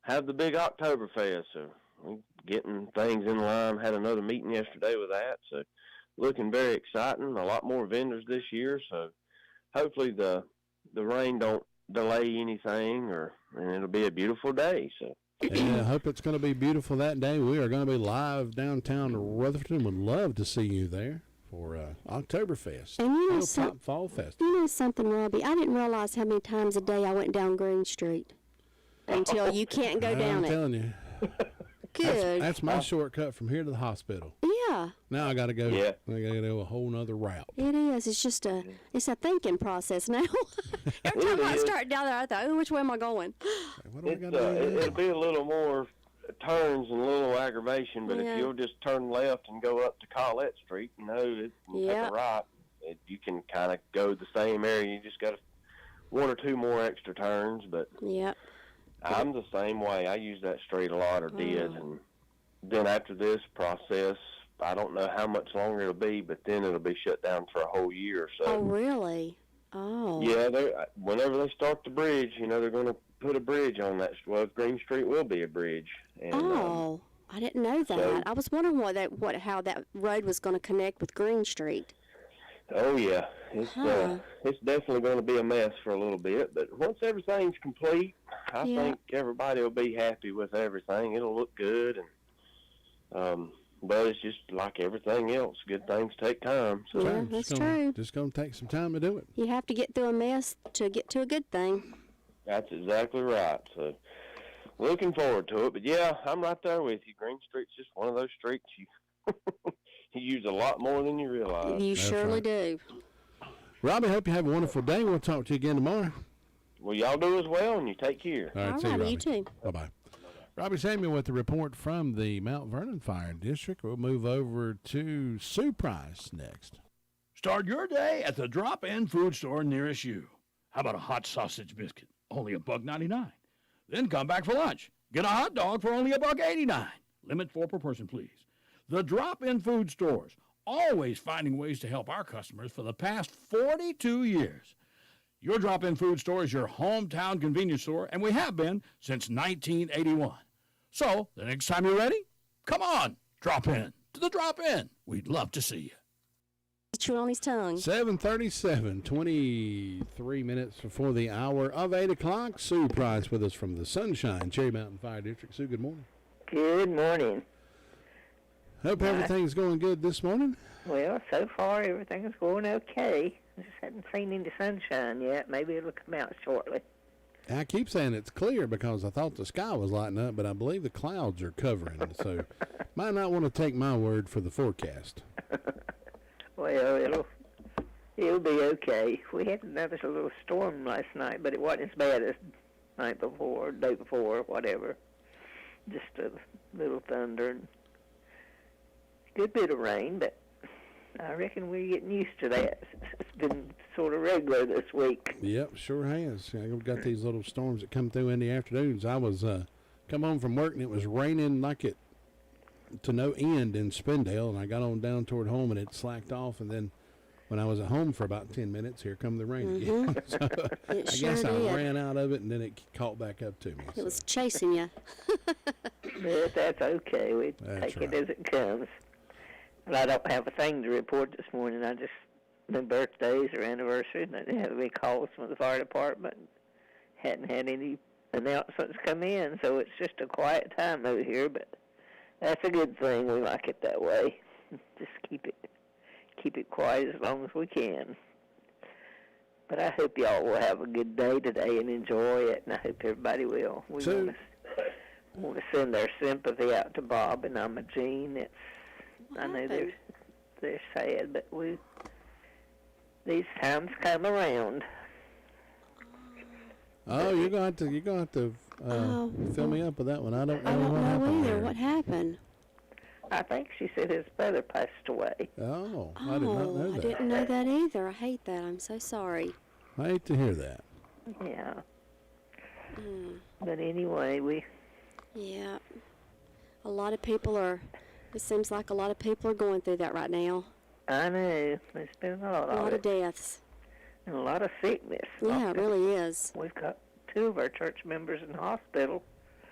have the big Oktoberfest. So we're getting things in line. Had another meeting yesterday with that, so looking very exciting. A lot more vendors this year, so hopefully the rain don't delay anything, and it'll be a beautiful day. So Yeah, I hope it's going to be beautiful that day. We are going to be live downtown Rutherford. Would love to see you there for Oktoberfest. And you know Top Fall Fest. You know something, Robbie? I didn't realize how many times a day I went down Green Street until you can't go down I'm telling you. Good. That's my shortcut from here to the hospital. Yeah. Now I got to go. I got to go a whole nother route. It is. It's just it's a thinking process now. Every time I start down there, I thought, "Oh, which way am I going?" It'll be a little more turns and a little aggravation, but if you'll just turn left and go up to Collette Street, take a right, you can kind of go the same area. You just got one or two more extra turns, but I'm the same way. I use that street a lot, or did, and then after this process, I don't know how much longer it'll be, but then it'll be shut down for a whole year or so. Oh, really? Oh. Yeah, whenever they start the bridge, they're going to put a bridge on that. Well, Green Street will be a bridge. And, I didn't know that. so- I was wondering how that road was going to connect with Green Street. Oh yeah, it's definitely going to be a mess for a little bit, but once everything's complete, I think everybody will be happy with everything. It'll look good, and but it's just like everything else. Good things take time. So Yeah, that's true. Just going to take some time to do it. You have to get through a mess to get to a good thing. that's exactly right. So looking forward to it. But yeah, I'm right there with you. Green Street's just one of those streets you you use a lot more than you realize. You surely do. Robbie, hope you have a wonderful day. We'll talk to you again tomorrow. Well, y'all do as well, and you take care. All right, see All you, right, Robbie. you too. Bye-bye. Robbie Samuel with the report from the Mount Vernon Fire District. We'll move over to Sue Price next. Start your day at the drop-in food store nearest you. How about a hot sausage biscuit? Only $1.99. Then come back for lunch. Get a hot dog for only $1.89. Limit 4 per person, please. The drop-in food stores, always finding ways to help our customers for the past 42 years. Your drop-in food store is your hometown convenience store, and we have been since 1981. So, the next time you're ready, come on, drop in to the drop-in. We'd love to see you. Chew on his tongue. 7:37, 23 minutes before the hour of 8 o'clock. Sue Price with us from the Sunshine Cherry Mountain Fire District. Sue, good morning. Good morning. Hope everything's going good this morning. Well, so far everything is going okay. I just haven't seen any sunshine yet. Maybe it'll come out shortly. I keep saying it's clear because I thought the sky was lighting up, but I believe the clouds are covering. So might not want to take my word for the forecast. Well, it'll be okay. We had another little storm last night, but it wasn't as bad as night before, day before, whatever. Just a little thunder and good bit of rain, but I reckon we're getting used to that. It's been sort of regular this week. Yep, sure has. I've got these little storms that come through in the afternoons. I was come home from work and it was raining like it to no end in Spindale, and I got on down toward home and it slacked off, and then when I was at home for about 10 minutes, here come the rain again. So I guess I ran out of it, and then it caught back up to me. It was chasing you. But that's okay. We take it as it comes. Well, I don't have a thing to report this morning. My birthdays or anniversaries, and I didn't have any calls from the fire department. Hadn't had any announcements come in, so it's just a quiet time over here, but that's a good thing. We like it that way. Just keep it quiet as long as we can. But I hope y'all will have a good day today and enjoy it, and I hope everybody will. We want to send our sympathy out to Bob and Jean. I know they're sad, but these times come around. Oh, you're going to have to fill me up with that one. I don't know what happened there. What happened? I think she said his brother passed away. Oh, I did not know that. I didn't know that either. I hate that. I'm so sorry. I hate to hear that. Yeah. But anyway, Yeah. It seems like a lot of people are going through that right now. I know. There's been a lot of deaths. And a lot of sickness. Yeah, it really is. We've got 2 of our church members in the hospital.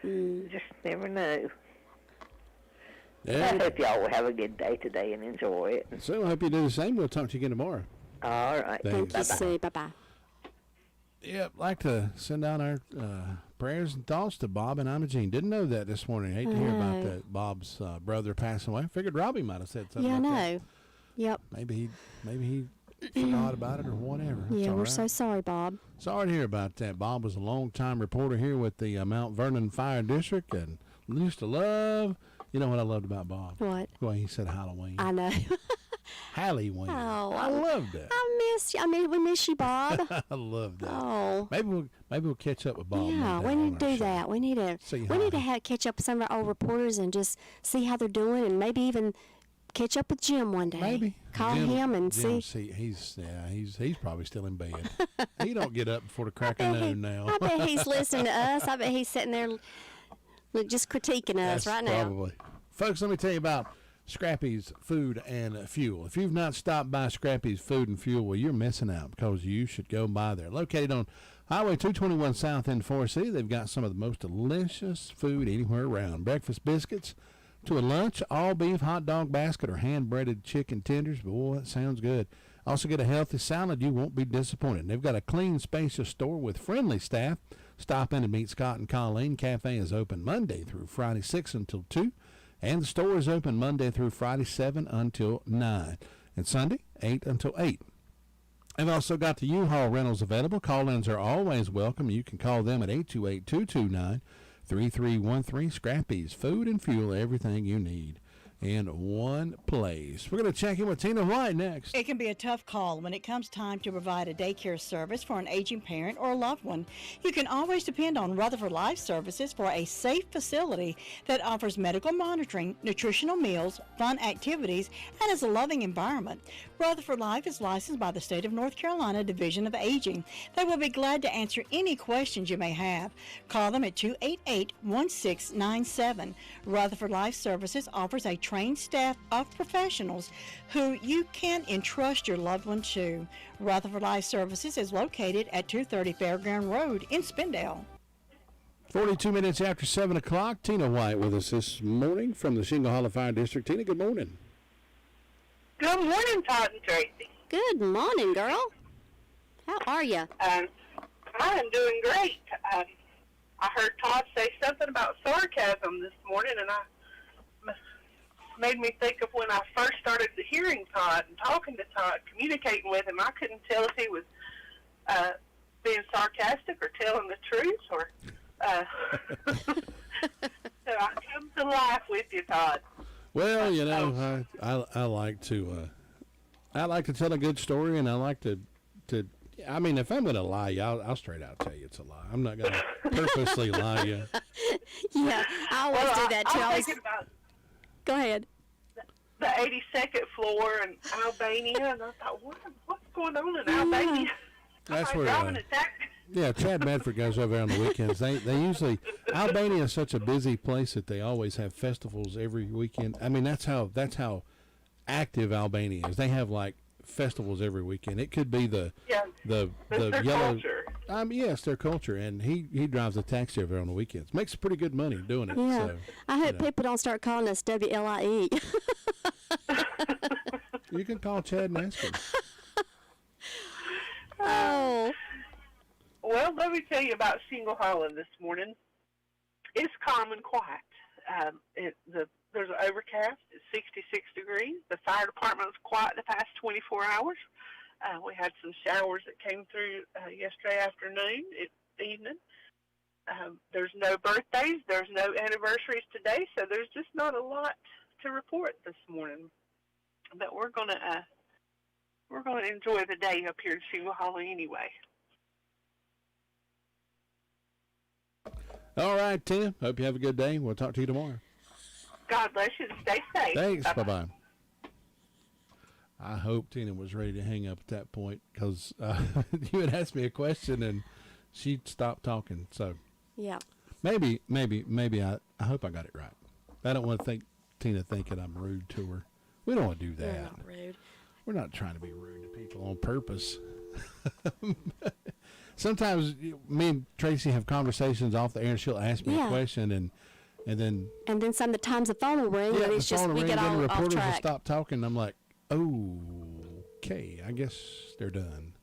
Just never know. Yeah. I hope y'all will have a good day today and enjoy it. So I hope you do the same. We'll talk to you again tomorrow. All right. Thank you, Sue. Bye-bye. Yeah, I'd like to send out our Prayers and thoughts to Bob and Imogene. Didn't know that this morning. Hate to hear about that. Bob's brother passing away. Figured Robbie might have said something. Yeah, I about know. that. Yep. Maybe he forgot about it or whatever. Yeah, It's we're all so right. sorry, Bob. Sorry to hear about that. Bob was a long-time reporter here with the Mount Vernon Fire District and used to love, you know what I loved about Bob? What? The way he said Halloween. I know. Halloween. Oh, I loved that. I miss you. I mean, we miss you, Bob. I love that. Oh. Maybe we'll catch up with Bob. Yeah, we need to do that. We need to catch up with some of our old reporters and just see how they're doing, and maybe even catch up with Jim one day. Maybe call Jim, him and Jim, see. He's probably still in bed. He don't get up before the crack of noon now. I bet he's listening to us. I bet he's sitting there just critiquing us right now. Probably. Folks, let me tell you about Scrappy's Food and Fuel. If you've not stopped by Scrappy's Food and Fuel, well, you're missing out because you should go by there. Located on Highway 221 South in Forest City, they've got some of the most delicious food anywhere around. Breakfast biscuits to a lunch, all beef hot dog basket, or hand-breaded chicken tenders. Boy, that sounds good. Also get a healthy salad. You won't be disappointed. They've got a clean, spacious store with friendly staff. Stop in and meet Scott and Colleen. Cafe is open Monday through Friday, 6 until 2. And the store is open Monday through Friday, 7 until 9. And Sunday, 8 until 8. They've also got the U-Haul rentals available. Call-ins are always welcome. You can call them at 828-229-3313. Scrappy's Food and Fuel, everything you need in one place. We're going to check in with Tina White next. It can be a tough call when it comes time to provide a daycare service for an aging parent or a loved one. You can always depend on Rutherford Life Services for a safe facility that offers medical monitoring, nutritional meals, fun activities, and is a loving environment. Rutherford Life is licensed by the State of North Carolina Division of Aging. They will be glad to answer any questions you may have. Call them at 288-1697. Rutherford Life Services offers a trained staff of professionals who you can entrust your loved one to. Rutherford Life Services is located at 230 Fairground Road in Spindale. 42 minutes after 7 o'clock, Tina White with us this morning from the Shingle Hollow Fire District. Tina, good morning. Good morning, Todd and Tracy. Good morning, girl. How are you? I am doing great. I heard Todd say something about sarcasm this morning, and made me think of when I first started hearing Todd and talking to Todd, communicating with him. I couldn't tell if he was being sarcastic or telling the truth, or so I come to life with you, Todd. Well, you know, I like to tell a good story, and I like to. I mean, if I'm going to lie, I'll straight out tell you it's a lie. I'm not going to purposely lie you. Yeah, I always do that too. I was thinking about Go ahead. The 82nd floor in Albania, and I thought, what's going on in Albania? That's Am I where. driving a taxi? Yeah, Chad Medford goes over there on the weekends. They usually, Albania is such a busy place that they always have festivals every weekend. I mean, that's how active Albania is. They have like festivals every weekend. It could be the their yellow. culture. Yes, their culture, and he drives a taxi over there on the weekends. Makes pretty good money doing it. Yeah, So, I hope people don't start calling us WLIE. you can call Chad and ask him. Oh. Well, let me tell you about Shingle Holland this morning. It's calm and quiet. There's an overcast. It's 66 degrees. The fire department was quiet the past 24 hours. We had some showers that came through yesterday afternoon, evening. There's no birthdays. There's no anniversaries today, so there's just not a lot to report this morning. But we're gonna enjoy the day up here in Shingle Hollow anyway. All right, Tina. Hope you have a good day. We'll talk to you tomorrow. God bless you and stay safe. Thanks. Bye-bye. I hope Tina was ready to hang up at that point because you had asked me a question and she stopped talking. So yeah, maybe I hope I got it right. I don't want to think Tina thinking I'm rude to her. We don't want to do that. You're not rude. We're not trying to be rude to people on purpose. Sometimes me and Tracy have conversations off the air, and she'll ask me a question, and then some of the times the phone will ring, and it's just we get all the off reporters will track. stop talking. I'm like, okay, I guess they're done.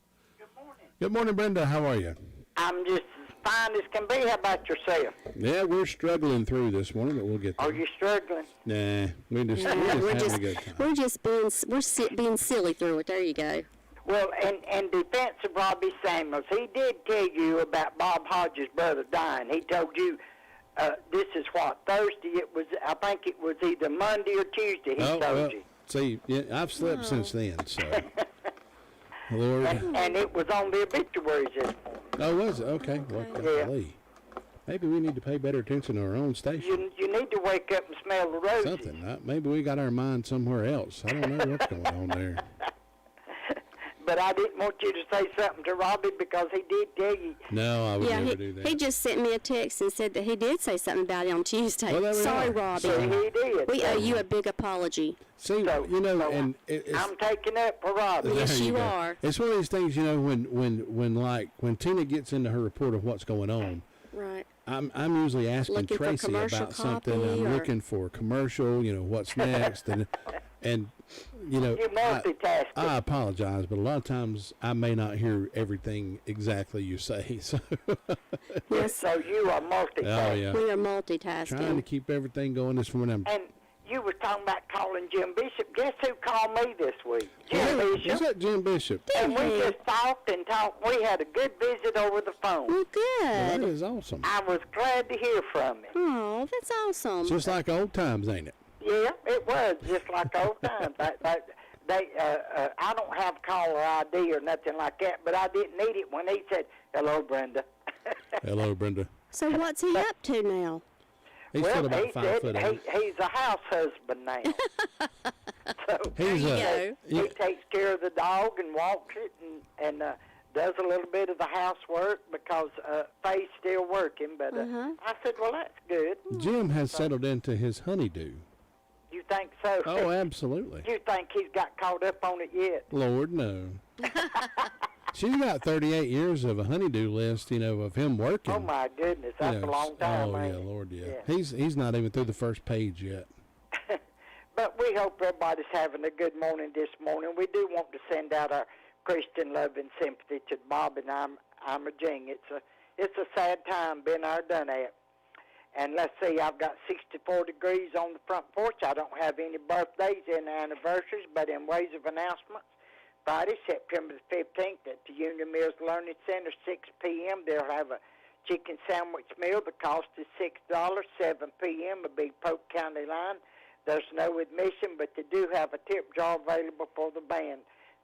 Good morning, Brenda. How are you? I'm just fine as can be. How about yourself? Yeah, we're struggling through this morning, but we'll get there. Are you struggling? Nah, we're just having a good time. We're being silly through it. There you go. Well, in defense of Robbie Samuels, he did tell you about Bob Hodges' brother dying. He told you this is what, Thursday? I think it was either Monday or Tuesday he told you. See, yeah, I've slept since then, so. Lord. And it was on the obituaries this morning. Oh, was it? Okay. Well, golly. Maybe we need to pay better attention to our own station. You need to wake up and smell the roses. Something. Maybe we got our mind somewhere else. I don't know what's going on there. But I didn't want you to say something to Robbie because he did tell you. No, I would never do that. He just sent me a text and said that he did say something about it on Tuesday. Well, Sorry, Robbie. So he did. We owe you a big apology. See, and I'm taking up for Robbie. Yes, you are. It's one of these things, when Tina gets into her report of what's going on. Right. I'm usually asking Looking for Tracy commercial about something. copy I'm or- looking for a commercial. What's next, and You multitask. I apologize, but a lot of times I may not hear everything exactly you say. So Yes, so you are multitasking. Oh, yeah. We are multitasking. Trying to keep everything going this morning. And you were talking about calling Jim Bishop. Guess who called me this week? Jim Bishop. Who's that Jim Bishop? And we just talked and talked. We had a good visit over the phone. Well, good. Well, that is awesome. I was glad to hear from him. Oh, that's awesome. Just like old times, ain't it? Yeah, it was just like old times. I don't have caller ID or nothing like that, but I didn't need it when he said, "Hello, Brenda." Hello, Brenda. So what's he up to now? He's still about 5 foot 8. He's a house husband now. So he takes care of the dog and walks it and does a little bit of the housework because Faye's still working. But I said, well, that's good. Jim has settled into his honeydew. You think so? Oh, absolutely. You think he's got caught up on it yet? Lord, no. She's got 38 years of a honeydew list, of him working. Oh, my goodness. That's a long time, Oh, man. yeah, Lord, yeah. He's not even through the first page yet. But we hope everybody's having a good morning this morning. We do want to send out our Christian love and sympathy to Bob and Irma Jing. It's a sad time, been there, done that. And let's see, I've got 64 degrees on the front porch. I don't have any birthdays and anniversaries, but in ways of announcements, Friday, September the 15th at the Union Mills Learning Center, 6 p.m., they'll have a chicken sandwich meal. The cost is $6, 7 p.m., a big Polk County line. There's no admission, but they do have a tip jar available for the band.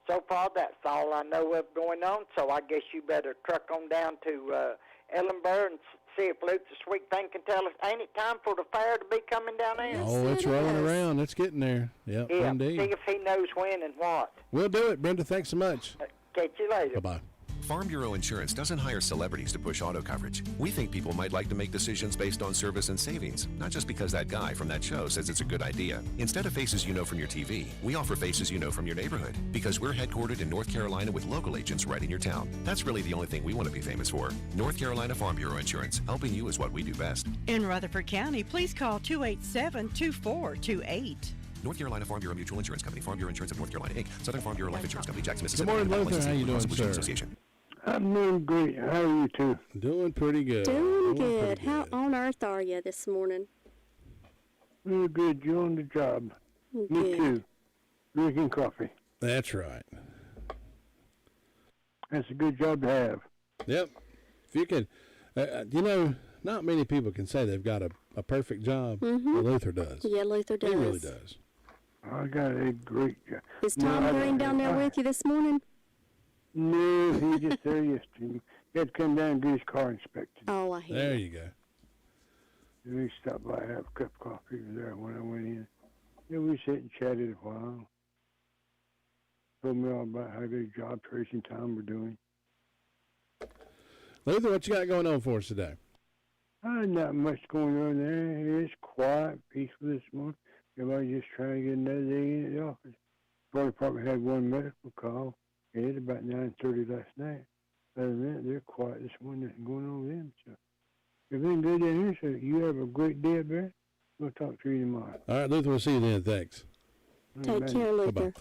So far, that's all I know of going on, so I guess you better truck on down to Ellenborough and see if Luke the Sweet Thing can tell us. Ain't it time for the fair to be coming down there? Oh, it's rolling around. It's getting there. Yep, Yeah, indeed. see if he knows when and what. We'll do it, Brenda. Thanks so much. Catch you later. Bye-bye. Farm Bureau Insurance doesn't hire celebrities to push auto coverage. We think people might like to make decisions based on service and savings, not just because that guy from that show says it's a good idea. Instead of faces you know from your TV, we offer faces you know from your neighborhood because we're headquartered in North Carolina with local agents right in your town. That's really the only thing we want to be famous for. North Carolina Farm Bureau Insurance. Helping you is what we do best. In Rutherford County, please call 287-2428. North Carolina Farm Bureau Mutual Insurance Company, Farm Bureau Insurance of North Carolina, Inc., Southern Farm Bureau Life Insurance Company, Jackson, Mississippi. Good morning, Luther. How you doing, Constitution sir? Association. I'm doing great. How are you two? Doing pretty good. Doing good. How on earth are you this morning? Really good. You're on the job. Me Good. too. Drinking coffee. That's right. That's a good job to have. Yep. If you can, not many people can say they've got a perfect job. Mhm. Luther does. Yeah, Luther does. He really does. I got a great job. Is Tom Green down there with you this morning? No, he just there yesterday. He had to come down and get his car inspected. Oh, I hear. There you go. We stopped by and have a cup of coffee there when I went in. Yeah, we sat and chatted a while. Told me all about how good a job Tracy and Tom were doing. Luther, what you got going on for us today? Not much going on there. It's quiet, peaceful this morning. Everybody just trying to get another day in at the office. Fire department had one medical call. They had about 9:30 last night. Other than that, they're quiet this morning. Nothing going on with them. So everything good down here. So you have a great day up there. We'll talk to you tomorrow. All right, Luther, we'll see you then. Thanks. Take care, Luther. Bye-bye.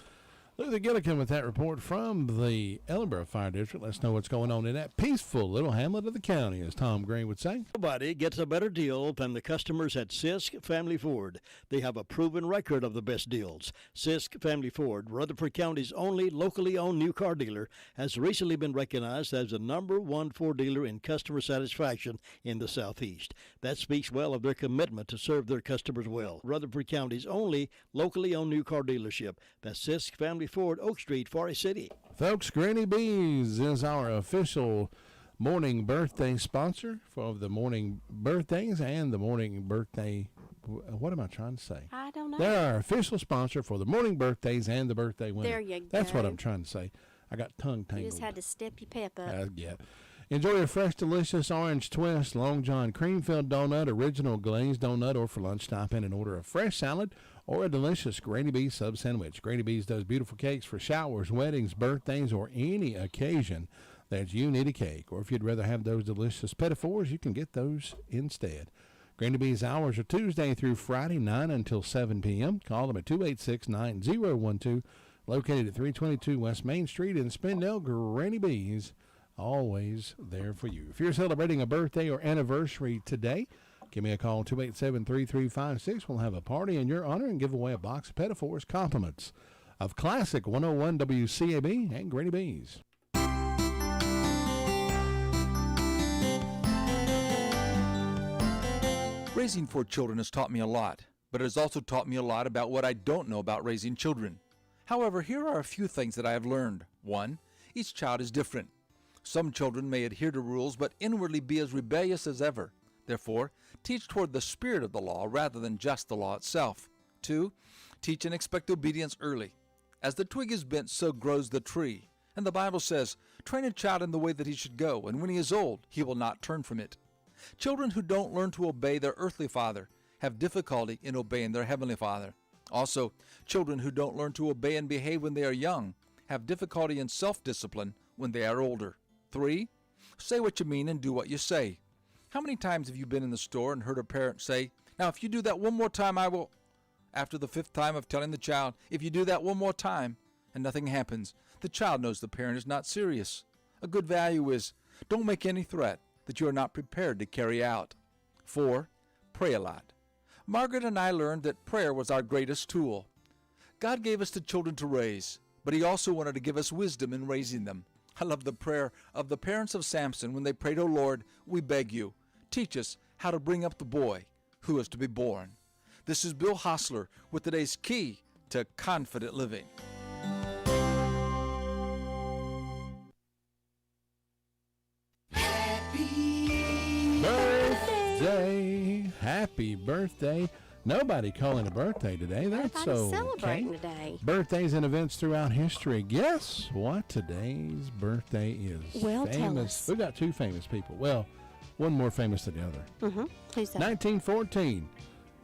Luther Gillikin with that report from the Ellenboro Fire District. Let's know what's going on in that peaceful little hamlet of the county, as Tom Green would say. Nobody gets a better deal than the customers at Sisk Family Ford. They have a proven record of the best deals. Sisk Family Ford, Rutherford County's only locally owned new car dealer, has recently been recognized as the #1 Ford dealer in customer satisfaction in the Southeast. That speaks well of their commitment to serve their customers well. Rutherford County's only locally owned new car dealership. That's Sisk Family Ford, Oak Street, Forest City. Folks, Granny B's is our official morning birthday sponsor for the morning birthdays and the morning birthday. What am I trying to say? I don't know. They're our official sponsor for the morning birthdays and the birthday winner. There you go. That's what I'm trying to say. I got tongue tangled. You just had to step your pep up. Yeah. Enjoy a fresh, delicious orange twist, Long John cream-filled donut, original glazed donut, or for lunch, stop in and order a fresh salad or a delicious Granny B's sub sandwich. Granny B's does beautiful cakes for showers, weddings, birthdays, or any occasion that you need a cake. Or if you'd rather have those delicious petit fours, you can get those instead. Granny B's hours are Tuesday through Friday, 9 until 7 p.m. Call them at 286-9012, located at 322 West Main Street in Spindale. Granny B's, always there for you. If you're celebrating a birthday or anniversary today, give me a call, 287-3356. We'll have a party in your honor and give away a box of petit fours, compliments of Classic 101 WCAB and Granny B's. Raising 4 children has taught me a lot, but it has also taught me a lot about what I don't know about raising children. However, here are a few things that I have learned. 1, each child is different. Some children may adhere to rules but inwardly be as rebellious as ever. Therefore, teach toward the spirit of the law rather than just the law itself. 2, teach and expect obedience early. As the twig is bent, so grows the tree. And the Bible says, train a child in the way that he should go, and when he is old, he will not turn from it. Children who don't learn to obey their earthly father have difficulty in obeying their heavenly Father. Also, children who don't learn to obey and behave when they are young have difficulty in self-discipline when they are older. 3, say what you mean and do what you say. How many times have you been in the store and heard a parent say, "Now if you do that one more time, I will..." After the 5th time of telling the child, "If you do that one more time," and nothing happens, the child knows the parent is not serious. A good value is, don't make any threat that you are not prepared to carry out. 4, pray a lot. Margaret and I learned that prayer was our greatest tool. God gave us the children to raise, but he also wanted to give us wisdom in raising them. I love the prayer of the parents of Samson when they prayed, "O Lord, we beg you, teach us how to bring up the boy who is to be born." This is Bill Hostler with today's key to confident living. Happy birthday. Nobody calling a birthday today. That's so celebrating today. Birthdays and events throughout history. Guess what today's birthday is? Well, famous. tell us. We've got 2 famous people. Well, one more famous than the other. Who's that? 1914.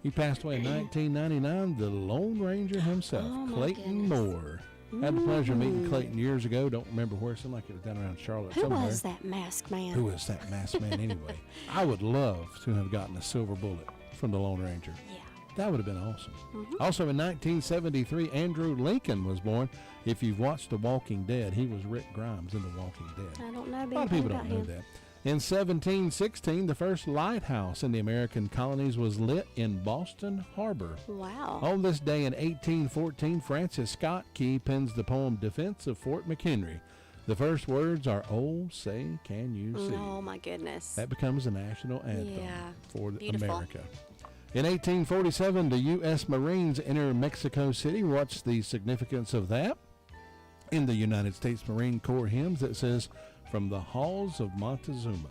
He passed away in 1999. The Lone Ranger himself, Oh, my Clayton goodness. Moore. Had the pleasure of meeting Clayton years ago. Don't remember where. Seemed like it was down around Charlotte Who somewhere. was that masked man? Who is that masked man anyway? I would love to have gotten a silver bullet from the Lone Ranger. Yeah. That would have been awesome. Also in 1973, Andrew Lincoln was born. If you've watched The Walking Dead, he was Rick Grimes in The Walking Dead. I don't know A lot of people don't know that. In 1716, the first lighthouse in the American colonies was lit in Boston Harbor. Wow. On this day in 1814, Francis Scott Key pens the poem Defense of Fort McHenry. The first words are, "Oh, say, can you see?" Oh, my goodness. That becomes a national anthem for Beautiful. America. In 1847, the U.S. Marines enter Mexico City. What's the significance of that? In the United States Marine Corps hymns, it says, "From the halls of Montezuma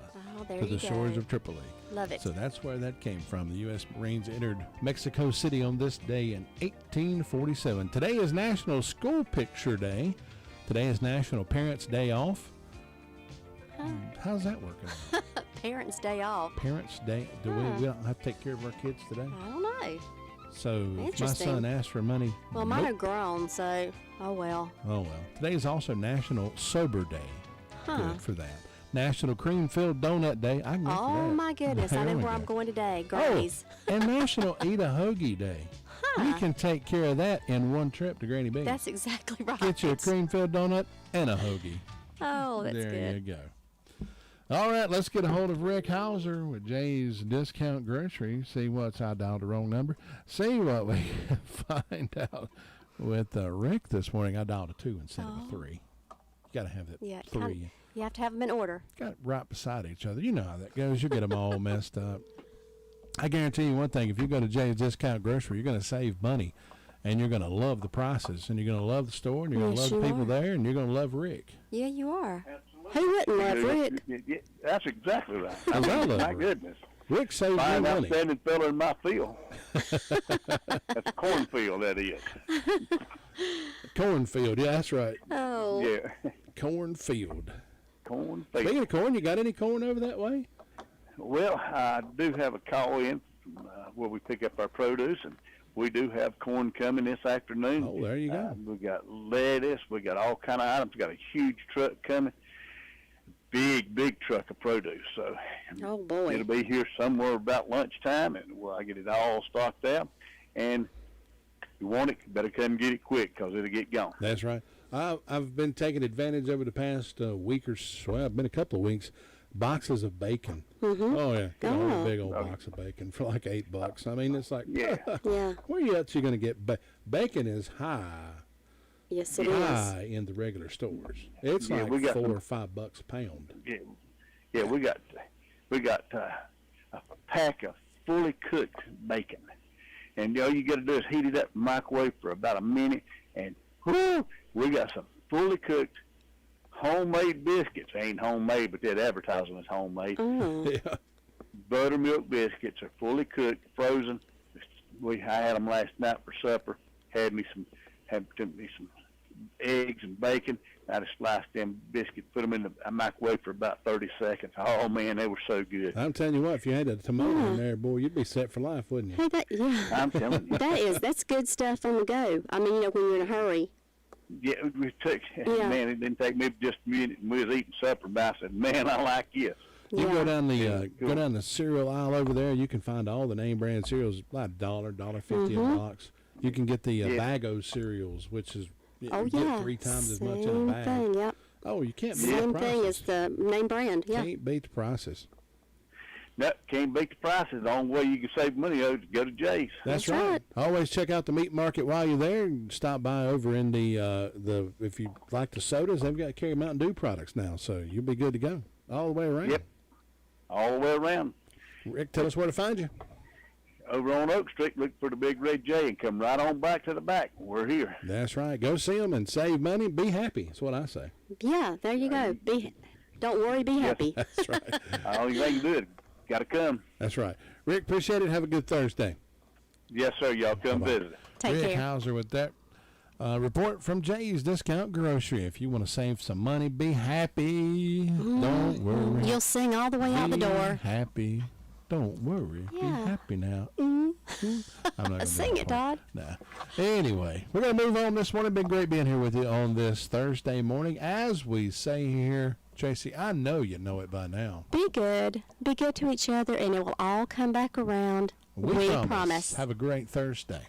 there to the you shores go. of Tripoli." Love it. So that's where that came from. The U.S. Marines entered Mexico City on this day in 1847. Today is National School Picture Day. Today is National Parents' Day Off. How's that working out? Parents' Day off. Parents' Day. Do we don't have to take care of our kids today? I don't know. So if my Interesting. son asks for money, Well, mine are nope. grown, so oh well. Oh, well. Today is also National Sober Day. Huh. Good for that. National Cream-Filled Donut Day. I can go for Oh that. my goodness! I There know we where go. I'm going today. Oh, Grace. and National Eat a Hoagie Day. You can take care of that in one trip to Granny B's. That's exactly right. Get you a cream-filled donut and a hoagie. Oh, that's there good. There you go. All right, let's get a hold of Rick Hauser with Jay's Discount Grocery. See what's, I dialed the wrong number. See what we can find out with Rick this morning. I dialed a 2 instead of a 3. You got to have that 3. You have to have them in order. Got right beside each other. You know how that goes. You'll get them all messed up. I guarantee you one thing. If you go to Jay's Discount Grocery, you're going to save money, and you're going to love the prices, and you're going to love the store, and you're going to love the people there, and you're going to love Rick. Yeah, you are. Who wouldn't love Rick? Yeah, that's exactly right. I love my Rick. goodness. Rick saves me Fine money. outstanding fella in my field. That's a cornfield, that is. Cornfield, yeah, that's right. Oh. Yeah. Cornfield. Cornfield. Speaking of corn, you got any corn over that way? Well, I do have a call in from, where we pick up our produce, and we do have corn coming this afternoon. Oh, there you go. We got lettuce. We got all kind of items. We got a huge truck coming. Big truck of produce. So oh boy, it'll be here somewhere about lunchtime, and I get it all stocked out. And if you want it, you better come get it quick, because it'll get gone. That's right. I've been taking advantage over the past week or so. Well, I've been a couple of weeks. Boxes of bacon. Mm-hmm. Oh yeah, get a big old box of bacon for like $8. I mean, it's like yeah. Where else you going to get bacon? Is high. Yes, it high in the regular stores. It's like $4 or $5 a pound. Yeah, we got a pack of fully cooked bacon, and all you got to do is heat it up in the microwave for about a minute, and whoo, we got some fully cooked homemade biscuits. They ain't homemade, but that advertising is homemade. Yeah. Buttermilk biscuits are fully cooked, frozen. I had them last night for supper. Had me some eggs and bacon. I just sliced them biscuits, put them in the microwave for about 30 seconds. Oh man, they were so good. I'm telling you what, if you had a tomato in there, boy, you'd be set for life, wouldn't you? Hey, I'm telling you. That's good stuff on the go. I mean, when you're in a hurry. Yeah, we took. Man, it didn't take me just a minute. We was eating supper, and I said, "Man, I like this." You go down the cereal aisle over there. You can find all the name brand cereals, like $1.50 a box. You can get the Bago cereals, which is you get 3 times as much in a bag. Same thing, yep. Oh, you can't beat the Same prices. thing as the name brand, yeah. Can't beat the prices. No, can't beat the prices. The only way you can save money is to go to Jay's. That's right. Always check out the meat market while you're there. And stop by over in the if you like the sodas, they've got Carry Mountain Dew products now, so you'll be good to go all the way around. Yep, all the way around. Rick, tell us where to find you. Over on Oak Street, look for the Big Red J and come right on back to the back. We're here. That's right. Go see them and save money. Be happy. That's what I say. Yeah, there you go. Don't worry, be happy. That's right. All you can do is got to come. That's right. Rick, appreciate it. Have a good Thursday. Yes, sir. Y'all come visit. Take Rick care. Hauser with that report from Jay's Discount Grocery. If you want to save some money, be happy. Don't worry. You'll sing all the way out the door. Be happy. Don't worry. Be happy now. I'm not gonna Sing it, Todd. Nah. Anyway, we're going to move on this morning. Been great being here with you on this Thursday morning. As we say here, Tracy, I know you know it by now. Be good. Be good to each other, and it will all come back around. We promise. Have a great Thursday.